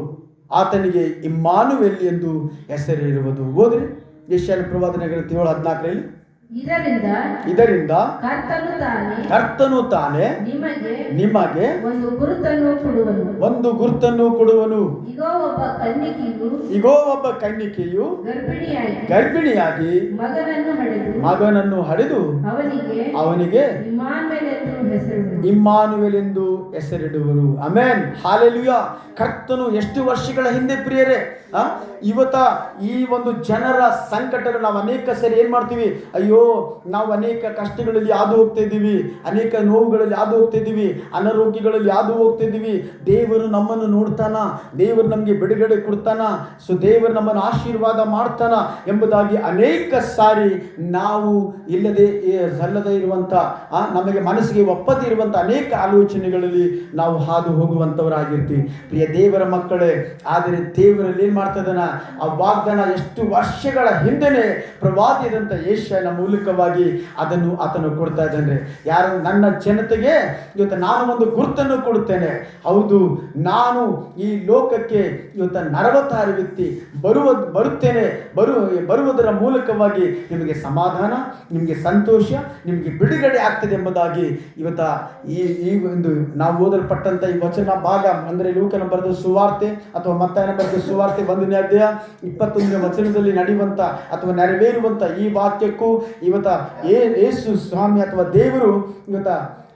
ಆತನಿಗೆ ಇಮ್ಮಾನುವೇಲ್ ಎಂದು ಹೆಸರಿರುವುದು. ಓದ್ರಿ ಯೆಶಾಯನ ಪ್ರವಾದನೆ 7:14. ಇದರಿಂದ ಕರ್ತನು ತಾನೇ ನಿಮಗೆ ಒಂದು ಗುರುತನ್ನು ಕೊಡುವನು. ಇಗೋ ಒಬ್ಬ ಕನ್ನಿಕೆಯು ಗರ್ಭಿಣಿಯಾಗಿ ಮಗನನ್ನು ಹಡೆದು ಅವನಿಗೆ ಇಮ್ಮಾನುವೇಲ್ ಎಂದು ಹೆಸರಿಡುವರು. Amen, hallelujah. ಕರ್ತನು ಎಷ್ಟು ವರ್ಷಗಳ ಹಿಂದೆ ಪ್ರಿಯರೇ, ಇವತ್ತ ಈ ಒಂದು ಜನರ ಸಂಕಟಗಳು ನಾವು ಅನೇಕ ಸರಿ ಏನ್ ಮಾಡ್ತೀವಿ, ಅಯ್ಯೋ ನಾವು ಅನೇಕ ಕಷ್ಟಗಳಲ್ಲಿ ಹಾದು ಹೋಗ್ತಾ ಇದ್ದೀವಿ, ಅನೇಕ ನೋವುಗಳಲ್ಲಿ ಹಾದು ಹೋಗ್ತಾ ಇದ್ದೀವಿ, ಅನಾರೋಗ್ಯಗಳಲ್ಲಿ ಹಾದು ಹೋಗ್ತಾ ಇದ್ದೀವಿ. ದೇವರು ನಮ್ಮನ್ನು ನೋಡ್ತಾನ, ದೇವರು ನಮಗೆ ಬಿಡುಗಡೆ ಕೊಡ್ತಾನ, ಸೊ ದೇವರು ನಮ್ಮನ್ನು ಆಶೀರ್ವಾದ ಮಾಡ್ತಾನ ಎಂಬುದಾಗಿ ಅನೇಕ ಸಾರಿ ನಾವು ಸಲ್ಲದೇ ಇರುವಂತ ನಮಗೆ ಮನಸ್ಸಿಗೆ ಒಪ್ಪದೇ ಇರುವಂತ ಅನೇಕ ಆಲೋಚನೆಗಳಲ್ಲಿ ನಾವು ಹಾದು ಹೋಗುವಂತವರಾಗಿರ್ತೀವಿ. ಪ್ರಿಯ ದೇವರ ಮಕ್ಕಳೇ, ಆದರೆ ದೇವರಲ್ಲಿ ಏನ್ ಮಾಡ್ತಾ ಇದ್ದಾನ, ಆ ವಾಗ್ದಾನ ಎಷ್ಟು ವರ್ಷಗಳ ಹಿಂದೆನೆ ಪ್ರವಾದಿಯಾದಂಥ ಯೆಶಾಯನ ಮೂಲಕವಾಗಿ ಅದನ್ನು ಆತನು ಕೊಡ್ತಾ ಇದ್ದಾನೆ. ಯಾರು ನನ್ನ ಜನತೆಗೆ ಇವತ್ತು ನಾನು ಒಂದು ಗುರುತನ್ನು ಕೊಡುತ್ತೇನೆ. ಹೌದು, ನಾನು ಈ ಲೋಕಕ್ಕೆ ಇವತ್ತು ನರವತಾರಿ ವ್ಯಕ್ತಿ ಬರುವುದರ ಮೂಲಕವಾಗಿ ನಿಮಗೆ ಸಮಾಧಾನ, ನಿಮಗೆ ಸಂತೋಷ, ನಿಮಗೆ ಬಿಡುಗಡೆ ಆಗ್ತದೆ ಎಂಬುದಾಗಿ ಇವತ್ತ ಈ ಒಂದು ನಾವು ಓದಲ್ಪಟ್ಟಂತ ಈ ವಚನ ಭಾಗ ಅಂದರೆ ಲೂಕನ ಬರೆದ ಸುವಾರ್ತೆ ಅಥವಾ ಮತ್ತಾಯನ ಬರೆದ ಸುವಾರ್ತೆ 1ನೇ ಅಧ್ಯಾಯ 21ನೇ ವಚನದಲ್ಲಿ ನಡೆಯುವಂತ ಅಥವಾ ನೆರವೇರುವಂತ ಈ ವಾಕ್ಯಕ್ಕೂ ಇವತ್ತ ಯೇಸು ಸ್ವಾಮಿ ಅಥವಾ ದೇವರು ಇವತ್ತ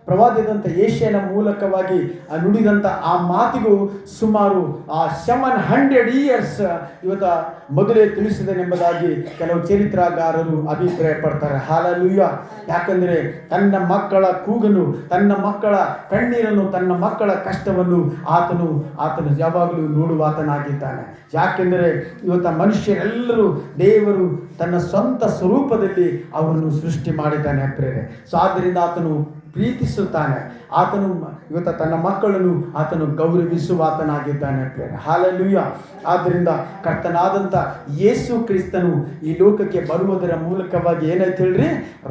ಪ್ರವಾದಿಯಾದಂಥ ಯೆಶಾಯನ ಮೂಲಕವಾಗಿ ನುಡಿದಂಥ ಆ ಮಾತಿಗೂ ಸುಮಾರು 700 years ಇವತ್ತ ಮೊದಲೇ ತಿಳಿಸಿದನೆಂಬುದಾಗಿ ಕೆಲವು ಚರಿತ್ರಗಾರರು ಅಭಿಪ್ರಾಯ ಪಡ್ತಾರೆ. ಹಲ್ಲೆಲೂಯಾ. ಯಾಕಂದರೆ ತನ್ನ ಮಕ್ಕಳ ಕೂಗನ್ನು, ತನ್ನ ಮಕ್ಕಳ ಕಣ್ಣೀರನ್ನು, ತನ್ನ ಮಕ್ಕಳ ಕಷ್ಟವನ್ನು ಆತನು ಯಾವಾಗಲೂ ನೋಡುವಾತನಾಗಿದ್ದಾನೆ. ಯಾಕೆಂದರೆ ಇವತ್ತ ಮನುಷ್ಯರೆಲ್ಲರೂ ದೇವರು ತನ್ನ ಸ್ವಂತ ಸ್ವರೂಪದಲ್ಲಿ ಅವರನ್ನು ಸೃಷ್ಟಿ ಮಾಡಿದ್ದಾನೆ ಪ್ರೇರೆ. ಸೊ ಆದ್ದರಿಂದ ಆತನು ಪ್ರೀತಿಸುತ್ತಾನೆ. ಆತನು ಇವತ್ತು ತನ್ನ ಮಕ್ಕಳನ್ನು ಆತನು ಗೌರವಿಸುವಾತನಾಗಿದ್ದಾನೆ ಪ್ರೇರೆ. ಹಲ್ಲೆಲೂಯಾ. ಆದ್ದರಿಂದ ಕರ್ತನಾದಂಥ ಯೇಸು ಕ್ರಿಸ್ತನು ಈ ಲೋಕಕ್ಕೆ ಬರುವುದರ ಮೂಲಕವಾಗಿ ಏನಾಯ್ತು ಹೇಳ್ರಿ,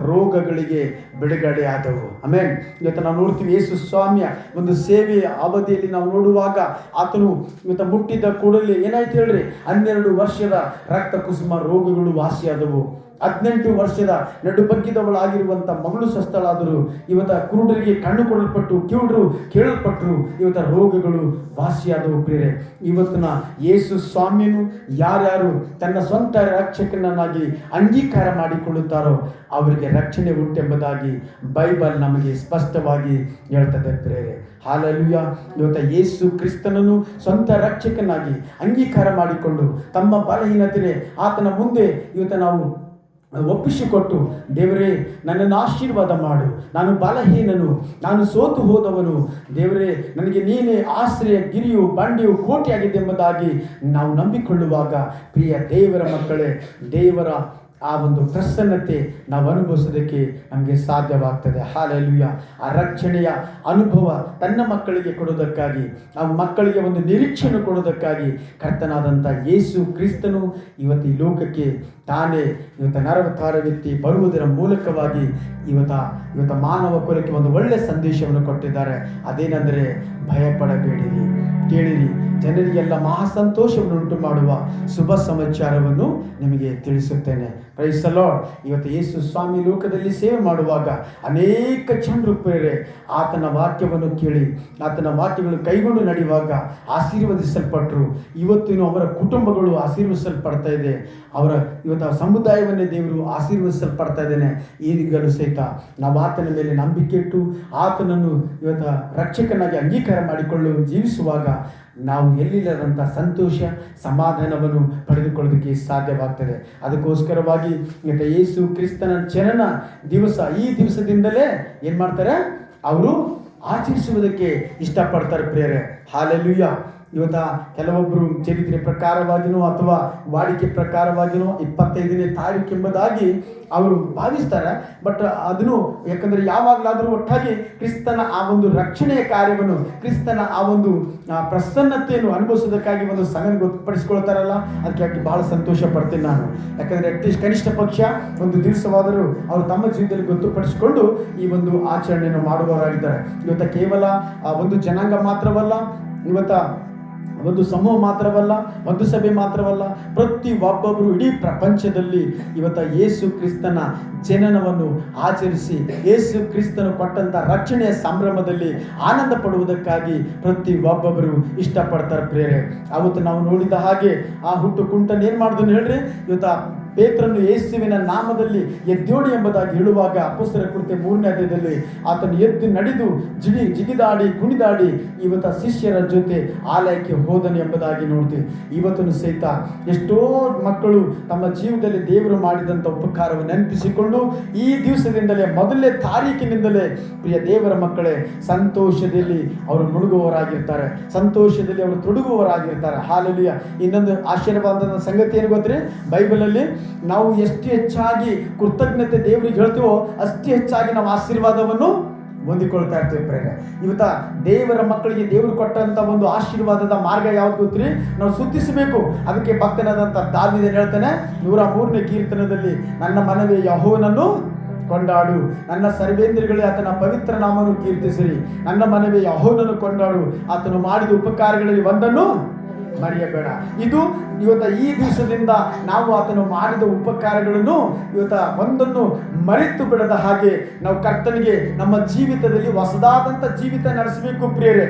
ರೋಗಗಳಿಗೆ ಬಿಡುಗಡೆ ಆದವು. ಆಮೇನ್. ಇವತ್ತು ನಾವು ನೋಡ್ತೀವಿ ಯೇಸು ಸ್ವಾಮಿಯ ಒಂದು ಸೇವೆಯ ಅವಧಿಯಲ್ಲಿ ನಾವು ನೋಡುವಾಗ ಆತನು ಇವತ್ತು ಮುಟ್ಟಿದ ಕೂಡಲೇ ಏನಾಯ್ತು ಹೇಳ್ರಿ, 12 ವರ್ಷದ ರಕ್ತ ಕುಸುಮ ರೋಗಗಳು ವಾಸಿಯಾದವು. 18 ವರ್ಷದ ನಡುಬಗ್ಗಿದವಳಾಗಿರುವಂಥ ಮಗಳು ಸ್ವಸ್ಥಳಾದರು. ಇವತ್ತ ಕುರುಡರಿಗೆ ಕಣ್ಣು ಕೊಡಲ್ಪಟ್ಟು, ಕಿವುಡರು ಕೇಳಲ್ಪಟ್ಟರು. ಇವತ್ತ ರೋಗಗಳು ವಾಸಿಯಾದವು ಪ್ರಿಯರೇ. ಇವತ್ತಿನ ಯೇಸು ಸ್ವಾಮಿಯನ್ನು ಯಾರ್ಯಾರು ತನ್ನ ಸ್ವಂತ ರಕ್ಷಕನನ್ನಾಗಿ ಅಂಗೀಕಾರ ಮಾಡಿಕೊಳ್ಳುತ್ತಾರೋ ಅವರಿಗೆ ರಕ್ಷಣೆ ಉಂಟೆಂಬುದಾಗಿ ಬೈಬಲ್ ನಮಗೆ ಸ್ಪಷ್ಟವಾಗಿ ಹೇಳ್ತದೆ ಪ್ರಿಯರೇ. ಹಲ್ಲೆಲೂಯಾ. ಇವತ್ತ ಯೇಸು ಕ್ರಿಸ್ತನನ್ನು ಸ್ವಂತ ರಕ್ಷಕನಾಗಿ ಅಂಗೀಕಾರ ಮಾಡಿಕೊಂಡು ತಮ್ಮ ಬಲಹೀನತೆ ಆತನ ಮುಂದೆ ಇವತ್ತು ನಾವು ಒಪ್ಪಿಸಿಕೊಟ್ಟು, ದೇವರೇ ನನ್ನನ್ನು ಆಶೀರ್ವಾದ ಮಾಡು, ನಾನು ಬಲಹೀನನು, ನಾನು ಸೋತು ಹೋದವನು, ದೇವರೇ ನನಗೆ ನೀನೇ ಆಶ್ರಯ, ಗಿರಿಯು, ಬಂಡೆಯು, ಕೋಟೆಯಾಗಿದೆ ಎಂಬುದಾಗಿ ನಾವು ನಂಬಿಕೊಳ್ಳುವಾಗ ಪ್ರಿಯ ದೇವರ ಮಕ್ಕಳೇ, ದೇವರ ಆ ಒಂದು ಪ್ರಸನ್ನತೆ ನಾವು ಅನುಭವಿಸೋದಕ್ಕೆ ನಮಗೆ ಸಾಧ್ಯವಾಗ್ತದೆ. ಹಲ್ಲೆಲೂಯಾ. ಆ ರಕ್ಷಣೆಯ ಅನುಭವ ತನ್ನ ಮಕ್ಕಳಿಗೆ ಕೊಡೋದಕ್ಕಾಗಿ, ಆ ಮಕ್ಕಳಿಗೆ ಒಂದು ನಿರೀಕ್ಷೆಯನ್ನು ಕೊಡೋದಕ್ಕಾಗಿ ಕರ್ತನಾದಂಥ ಯೇಸು ಕ್ರಿಸ್ತನು ಇವತ್ತು ಈ ಲೋಕಕ್ಕೆ ತಾನೇ ಇವತ್ತು ನರವತಾರ ವ್ಯಕ್ತಿ ಬರುವುದರ ಮೂಲಕವಾಗಿ ಇವತ್ತು ಮಾನವ ಕುಲಕ್ಕೆ ಒಂದು ಒಳ್ಳೆಯ ಸಂದೇಶವನ್ನು ಕೊಟ್ಟಿದ್ದಾರೆ. ಅದೇನೆಂದರೆ, ಭಯಪಡಬೇಡಿರಿ, ಕೇಳಿರಿ, ಜನರಿಗೆಲ್ಲ ಮಹಾ ಸಂತೋಷವನ್ನು ಉಂಟು ಮಾಡುವ ಶುಭ ಸಮಾಚಾರವನ್ನು ನಿಮಗೆ ತಿಳಿಸುತ್ತೇನೆ. Praise the lord. ಇವತ್ತು ಯೇಸು ಸ್ವಾಮಿ ಲೋಕದಲ್ಲಿ ಸೇವೆ ಮಾಡುವಾಗ ಅನೇಕ ಜನರು ಪ್ರೇರೆ ಆತನ ವಾಕ್ಯವನ್ನು ಕೇಳಿ ಆತನ ವಾಕ್ಯಗಳನ್ನು ಕೈಗೊಂಡು ನಡೆಯುವಾಗ ಆಶೀರ್ವದಿಸಲ್ಪಟ್ಟರು. ಇವತ್ತಿನ ಅವರ ಕುಟುಂಬಗಳು ಆಶೀರ್ವದಿಸಲ್ಪಡ್ತಾ ಇದೆ. ಅವರ ಇವತ್ತು ಸಮುದಾಯವನ್ನೇ ದೇವರು ಆಶೀರ್ವದಿಸಲ್ಪಡ್ತಾ ಇದ್ದೇನೆ. ಈಗಲೂ ಸಹಿತ ನಾವು ಆತನ ಮೇಲೆ ನಂಬಿಕೆ ಇಟ್ಟು ಆತನನ್ನು ಇವತ್ತು ರಕ್ಷಕನಾಗಿ ಅಂಗೀಕಾರ ಮಾಡಿಕೊಳ್ಳು ಜೀವಿಸುವಾಗ ನಾವು ಎಲ್ಲಿಲ್ಲದಂಥ ಸಂತೋಷ, ಸಮಾಧಾನವನ್ನು ಪಡೆದುಕೊಳ್ಳೋದಕ್ಕೆ ಸಾಧ್ಯವಾಗ್ತದೆ. ಅದಕ್ಕೋಸ್ಕರವಾಗಿ ಇವತ್ತು ಯೇಸು ಕ್ರಿಸ್ತನ ಜನನ ದಿವಸ, ಈ ದಿವಸದಿಂದಲೇ ಏನು ಮಾಡ್ತಾರೆ, ಅವರು ಆಚರಿಸುವುದಕ್ಕೆ ಇಷ್ಟಪಡ್ತಾರೆ ಪ್ರಿಯರೇ. ಹಲ್ಲೆಲೂಯಾ. ಇವತ್ತು ಕೆಲವೊಬ್ಬರು ಚರಿತ್ರೆ ಪ್ರಕಾರವಾಗಿನೋ ಅಥವಾ ವಾಡಿಕೆ ಪ್ರಕಾರವಾಗಿನೋ 25ನೇ ತಾರೀಕು ಎಂಬುದಾಗಿ ಅವರು ಭಾವಿಸ್ತಾರೆ. ಬಟ್ ಅದನ್ನು ಯಾಕಂದರೆ ಯಾವಾಗಲಾದರೂ ಒಟ್ಟಾಗಿ ಕ್ರಿಸ್ತನ ಆ ಒಂದು ರಕ್ಷಣೆಯ ಕಾರ್ಯವನ್ನು, ಕ್ರಿಸ್ತನ ಆ ಒಂದು ಪ್ರಸನ್ನತೆಯನ್ನು ಅನುಭವಿಸೋದಕ್ಕಾಗಿ ಒಂದು ಸಂಘ ಗೊತ್ತುಪಡಿಸ್ಕೊಳ್ತಾರಲ್ಲ, ಅದಕ್ಕೆ ಬಹಳ ಸಂತೋಷ ಪಡ್ತೀನಿ ನಾನು. ಯಾಕಂದರೆ ಅಟ್ಲೀಸ್ಟ್ ಕನಿಷ್ಠ ಪಕ್ಷ ಒಂದು ದಿವಸವಾದರೂ ಅವರು ತಮ್ಮ ಜೀವಿತದಲ್ಲಿ ಗೊತ್ತುಪಡಿಸಿಕೊಂಡು ಈ ಒಂದು ಆಚರಣೆಯನ್ನು ಮಾಡುವವರಾಗಿದ್ದಾರೆ. ಇವತ್ತು ಕೇವಲ ಒಂದು ಜನಾಂಗ ಮಾತ್ರವಲ್ಲ, ಇವತ್ತು ಒಂದು ಸಮೂಹ ಮಾತ್ರವಲ್ಲ, ಒಂದು ಸಭೆ ಮಾತ್ರವಲ್ಲ, ಪ್ರತಿ ಒಬ್ಬೊಬ್ಬರು ಇಡೀ ಪ್ರಪಂಚದಲ್ಲಿ ಇವತ್ತ ಯೇಸು ಕ್ರಿಸ್ತನ ಜನನವನ್ನು ಆಚರಿಸಿ ಯೇಸು ಕ್ರಿಸ್ತನು ಕೊಟ್ಟಂತ ರಕ್ಷಣೆಯ ಸಂಭ್ರಮದಲ್ಲಿ ಆನಂದ ಪಡುವುದಕ್ಕಾಗಿ ಪ್ರತಿ ಒಬ್ಬೊಬ್ಬರು ಇಷ್ಟಪಡ್ತಾರೆ ಪ್ರೇರೆ. ಅವತ್ತು ನಾವು ನೋಡಿದ ಹಾಗೆ ಆ ಹುಟ್ಟು ಕುಂಟನ್ ಏನ್ ಮಾಡಿದನು ಹೇಳ್ರಿ, ಇವತ್ತ ಪೇತ್ರನು ಯೇಸುವಿನ ನಾಮದಲ್ಲಿ ಎದ್ದೇಳಿ ಎಂಬುದಾಗಿ ಹೇಳುವಾಗ ಅಪೊಸ್ತಲರ ಕೃತ್ಯ 3ನೇ ಅಧ್ಯಾಯದಲ್ಲಿ ಆತನು ಎದ್ದು ನಡೆದು ಜಿಗಿದಾಡಿ ಕುಣಿದಾಡಿ ಇವತ್ತ ಶಿಷ್ಯರ ಜೊತೆ ಆಲಯಕ್ಕೆ ಹೋದನು ಎಂಬುದಾಗಿ ನೋಡ್ತೀವಿ. ಇವತ್ತನ್ನು ಸಹಿತ ಎಷ್ಟೋ ಮಕ್ಕಳು ತಮ್ಮ ಜೀವನದಲ್ಲಿ ದೇವರು ಮಾಡಿದಂಥ ಉಪಕಾರವನ್ನು ನೆನಪಿಸಿಕೊಂಡು ಈ ದಿವಸದಿಂದಲೇ ಮೊದಲನೇ ತಾರೀಕಿನಿಂದಲೇ ಪ್ರಿಯ ದೇವರ ಮಕ್ಕಳೇ ಸಂತೋಷದಲ್ಲಿ ಅವರು ಮುಳುಗುವವರಾಗಿರ್ತಾರೆ, ಸಂತೋಷದಲ್ಲಿ ಅವರು ತೊಡಗುವವರಾಗಿರ್ತಾರೆ. ಹಾಲೆಲೂಯ. ಇನ್ನೊಂದು ಆಶೀರ್ವಾದದ ಸಂಗತಿ ಏನು ಗೊತ್ತ್ರಿ, ಬೈಬಲಲ್ಲಿ ನಾವು ಎಷ್ಟು ಹೆಚ್ಚಾಗಿ ಕೃತಜ್ಞತೆ ದೇವರಿಗೆ ಹೇಳ್ತೀವೋ ಅಷ್ಟೇ ಹೆಚ್ಚಾಗಿ ನಾವು ಆಶೀರ್ವಾದವನ್ನು ಹೊಂದಿಕೊಳ್ತಾ ಇರ್ತೀವಿ ಪ್ರೇರೆ. ಇವತ್ತ ದೇವರ ಮಕ್ಕಳಿಗೆ ದೇವರು ಕೊಟ್ಟಂತ ಒಂದು ಆಶೀರ್ವಾದದ ಮಾರ್ಗ ಯಾವ್ದು ಗೊತ್ತ್ರಿ, ನಾವು ಸ್ತುತಿಸಬೇಕು. ಅದಕ್ಕೆ ಭಕ್ತನಾದಂಥ ದಾವೀದನು ಹೇಳ್ತಾನೆ 103ನೇ ಕೀರ್ತನದಲ್ಲಿ, ನನ್ನ ಮನವೇ ಯೆಹೋವನನ್ನು ಕೊಂಡಾಡು, ನನ್ನ ಸರ್ವೇಂದ್ರಿಗಳೇ ಆತನ ಪವಿತ್ರ ನಾಮವನ್ನು ಕೀರ್ತಿಸಿರಿ. ನನ್ನ ಮನವೇ ಯೆಹೋವನನ್ನು ಕೊಂಡಾಡು, ಆತನು ಮಾಡಿದ ಉಪಕಾರಗಳಲ್ಲಿ ಒಂದನ್ನು ಮರೆಯಬೇಡ. ಇದು ಇವತ್ತ ಈ ದಿವಸದಿಂದ ನಾವು ಆತನು ಮಾಡಿದ ಉಪಕಾರಗಳನ್ನು ಇವತ್ತ ಒಂದನ್ನು ಮರೆತು ಬಿಡದ ಹಾಗೆ ನಾವು ಕರ್ತನಿಗೆ ನಮ್ಮ ಜೀವಿತದಲ್ಲಿ ಹೊಸದಾದಂಥ ಜೀವಿತ ನಡೆಸಬೇಕು ಪ್ರಿಯರೇ.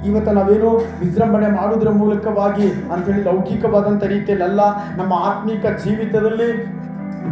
ಇವತ್ತು ನಾವೇನು ವಿಜೃಂಭಣೆ ಮಾಡುವುದರ ಮೂಲಕವಾಗಿ ಅಂಥೇಳಿ ಲೌಕಿಕವಾದಂಥ ರೀತಿಯಲ್ಲ, ನಮ್ಮ ಆತ್ಮಿಕ ಜೀವಿತದಲ್ಲಿ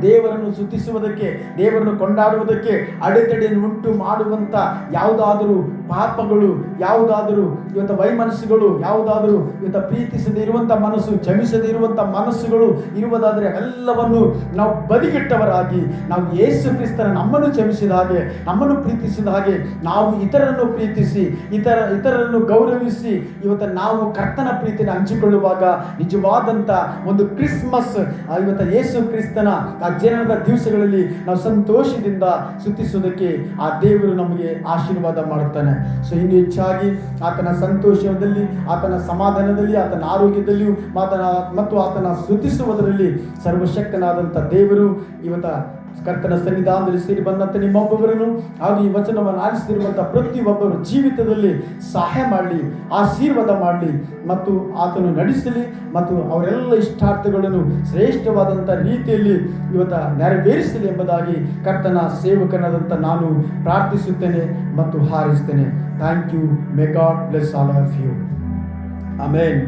ದೇವರನ್ನು ಸ್ತುತಿಸುವುದಕ್ಕೆ, ದೇವರನ್ನು ಕೊಂಡಾಡುವುದಕ್ಕೆ ಅಡೆತಡೆಯನ್ನು ಉಂಟು ಮಾಡುವಂಥ ಯಾವುದಾದರೂ ಪಾಪಗಳು, ಯಾವುದಾದರೂ ಇವತ್ತು ವೈಮನಸ್ಸುಗಳು, ಯಾವುದಾದರೂ ಇವತ್ತು ಪ್ರೀತಿಸದೇ ಇರುವಂಥ ಮನಸ್ಸು, ಕ್ಷಮಿಸದೇ ಇರುವಂಥ ಮನಸ್ಸುಗಳು ಇರುವುದಾದರೆ ಅವೆಲ್ಲವನ್ನು ನಾವು ಬದಿಗಿಟ್ಟವರಾಗಿ ನಾವು ಯೇಸು ಕ್ರಿಸ್ತನ ನಮ್ಮನ್ನು ಕ್ಷಮಿಸಿದ ಹಾಗೆ, ನಮ್ಮನ್ನು ಪ್ರೀತಿಸಿದ ಹಾಗೆ ನಾವು ಇತರರನ್ನು ಪ್ರೀತಿಸಿ ಇತರರನ್ನು ಗೌರವಿಸಿ ಇವತ್ತು ನಾವು ಕರ್ತನ ಪ್ರೀತಿಯನ್ನು ಹಂಚಿಕೊಳ್ಳುವಾಗ ನಿಜವಾದಂಥ ಒಂದು ಕ್ರಿಸ್ಮಸ್ ಇವತ್ತು ಯೇಸು ಕ್ರಿಸ್ತನ ಆ ಜನನದ ದಿವಸಗಳಲ್ಲಿ ನಾವು ಸಂತೋಷದಿಂದ ಸ್ತುತಿಸುವುದಕ್ಕೆ ಆ ದೇವರು ನಮಗೆ ಆಶೀರ್ವಾದ ಮಾಡುತ್ತಾನೆ. ಸೊ ಇನ್ನು ಹೆಚ್ಚಾಗಿ ಆತನ ಸಂತೋಷದಲ್ಲಿ, ಆತನ ಸಮಾಧಾನದಲ್ಲಿ, ಆತನ ಆರೋಗ್ಯದಲ್ಲಿಯೂ ಮತ್ತು ಆತನ ಸ್ತುತಿಸುವುದರಲ್ಲಿ ಸರ್ವಶಕ್ತನಾದಂಥ ದೇವರು ಇವತ್ತ ಕರ್ತನ ಸನ್ನಿಧಾನದಲ್ಲಿ ಸೇರಿ ಬಂದಂಥ ನಿಮ್ಮೊಬ್ಬೊಬ್ಬರನ್ನು ಹಾಗೂ ಈ ವಚನವನ್ನು ಆಲಿಸುತ್ತಿರುವಂಥ ಪ್ರತಿಯೊಬ್ಬರು ಜೀವಿತದಲ್ಲಿ ಸಹಾಯ ಮಾಡಲಿ, ಆಶೀರ್ವಾದ ಮಾಡಲಿ ಮತ್ತು ಆತನು ನಡೆಸಲಿ ಮತ್ತು ಅವರೆಲ್ಲ ಇಷ್ಟಾರ್ಥಗಳನ್ನು ಶ್ರೇಷ್ಠವಾದಂಥ ರೀತಿಯಲ್ಲಿ ಇವತ್ತು ನೆರವೇರಿಸಲಿ ಎಂಬುದಾಗಿ ಕರ್ತನ ಸೇವಕನಾದಂಥ ನಾನು ಪ್ರಾರ್ಥಿಸುತ್ತೇನೆ ಮತ್ತು ಹಾರೈಸ್ತೇನೆ. Thank you. May God bless all of you. Amen.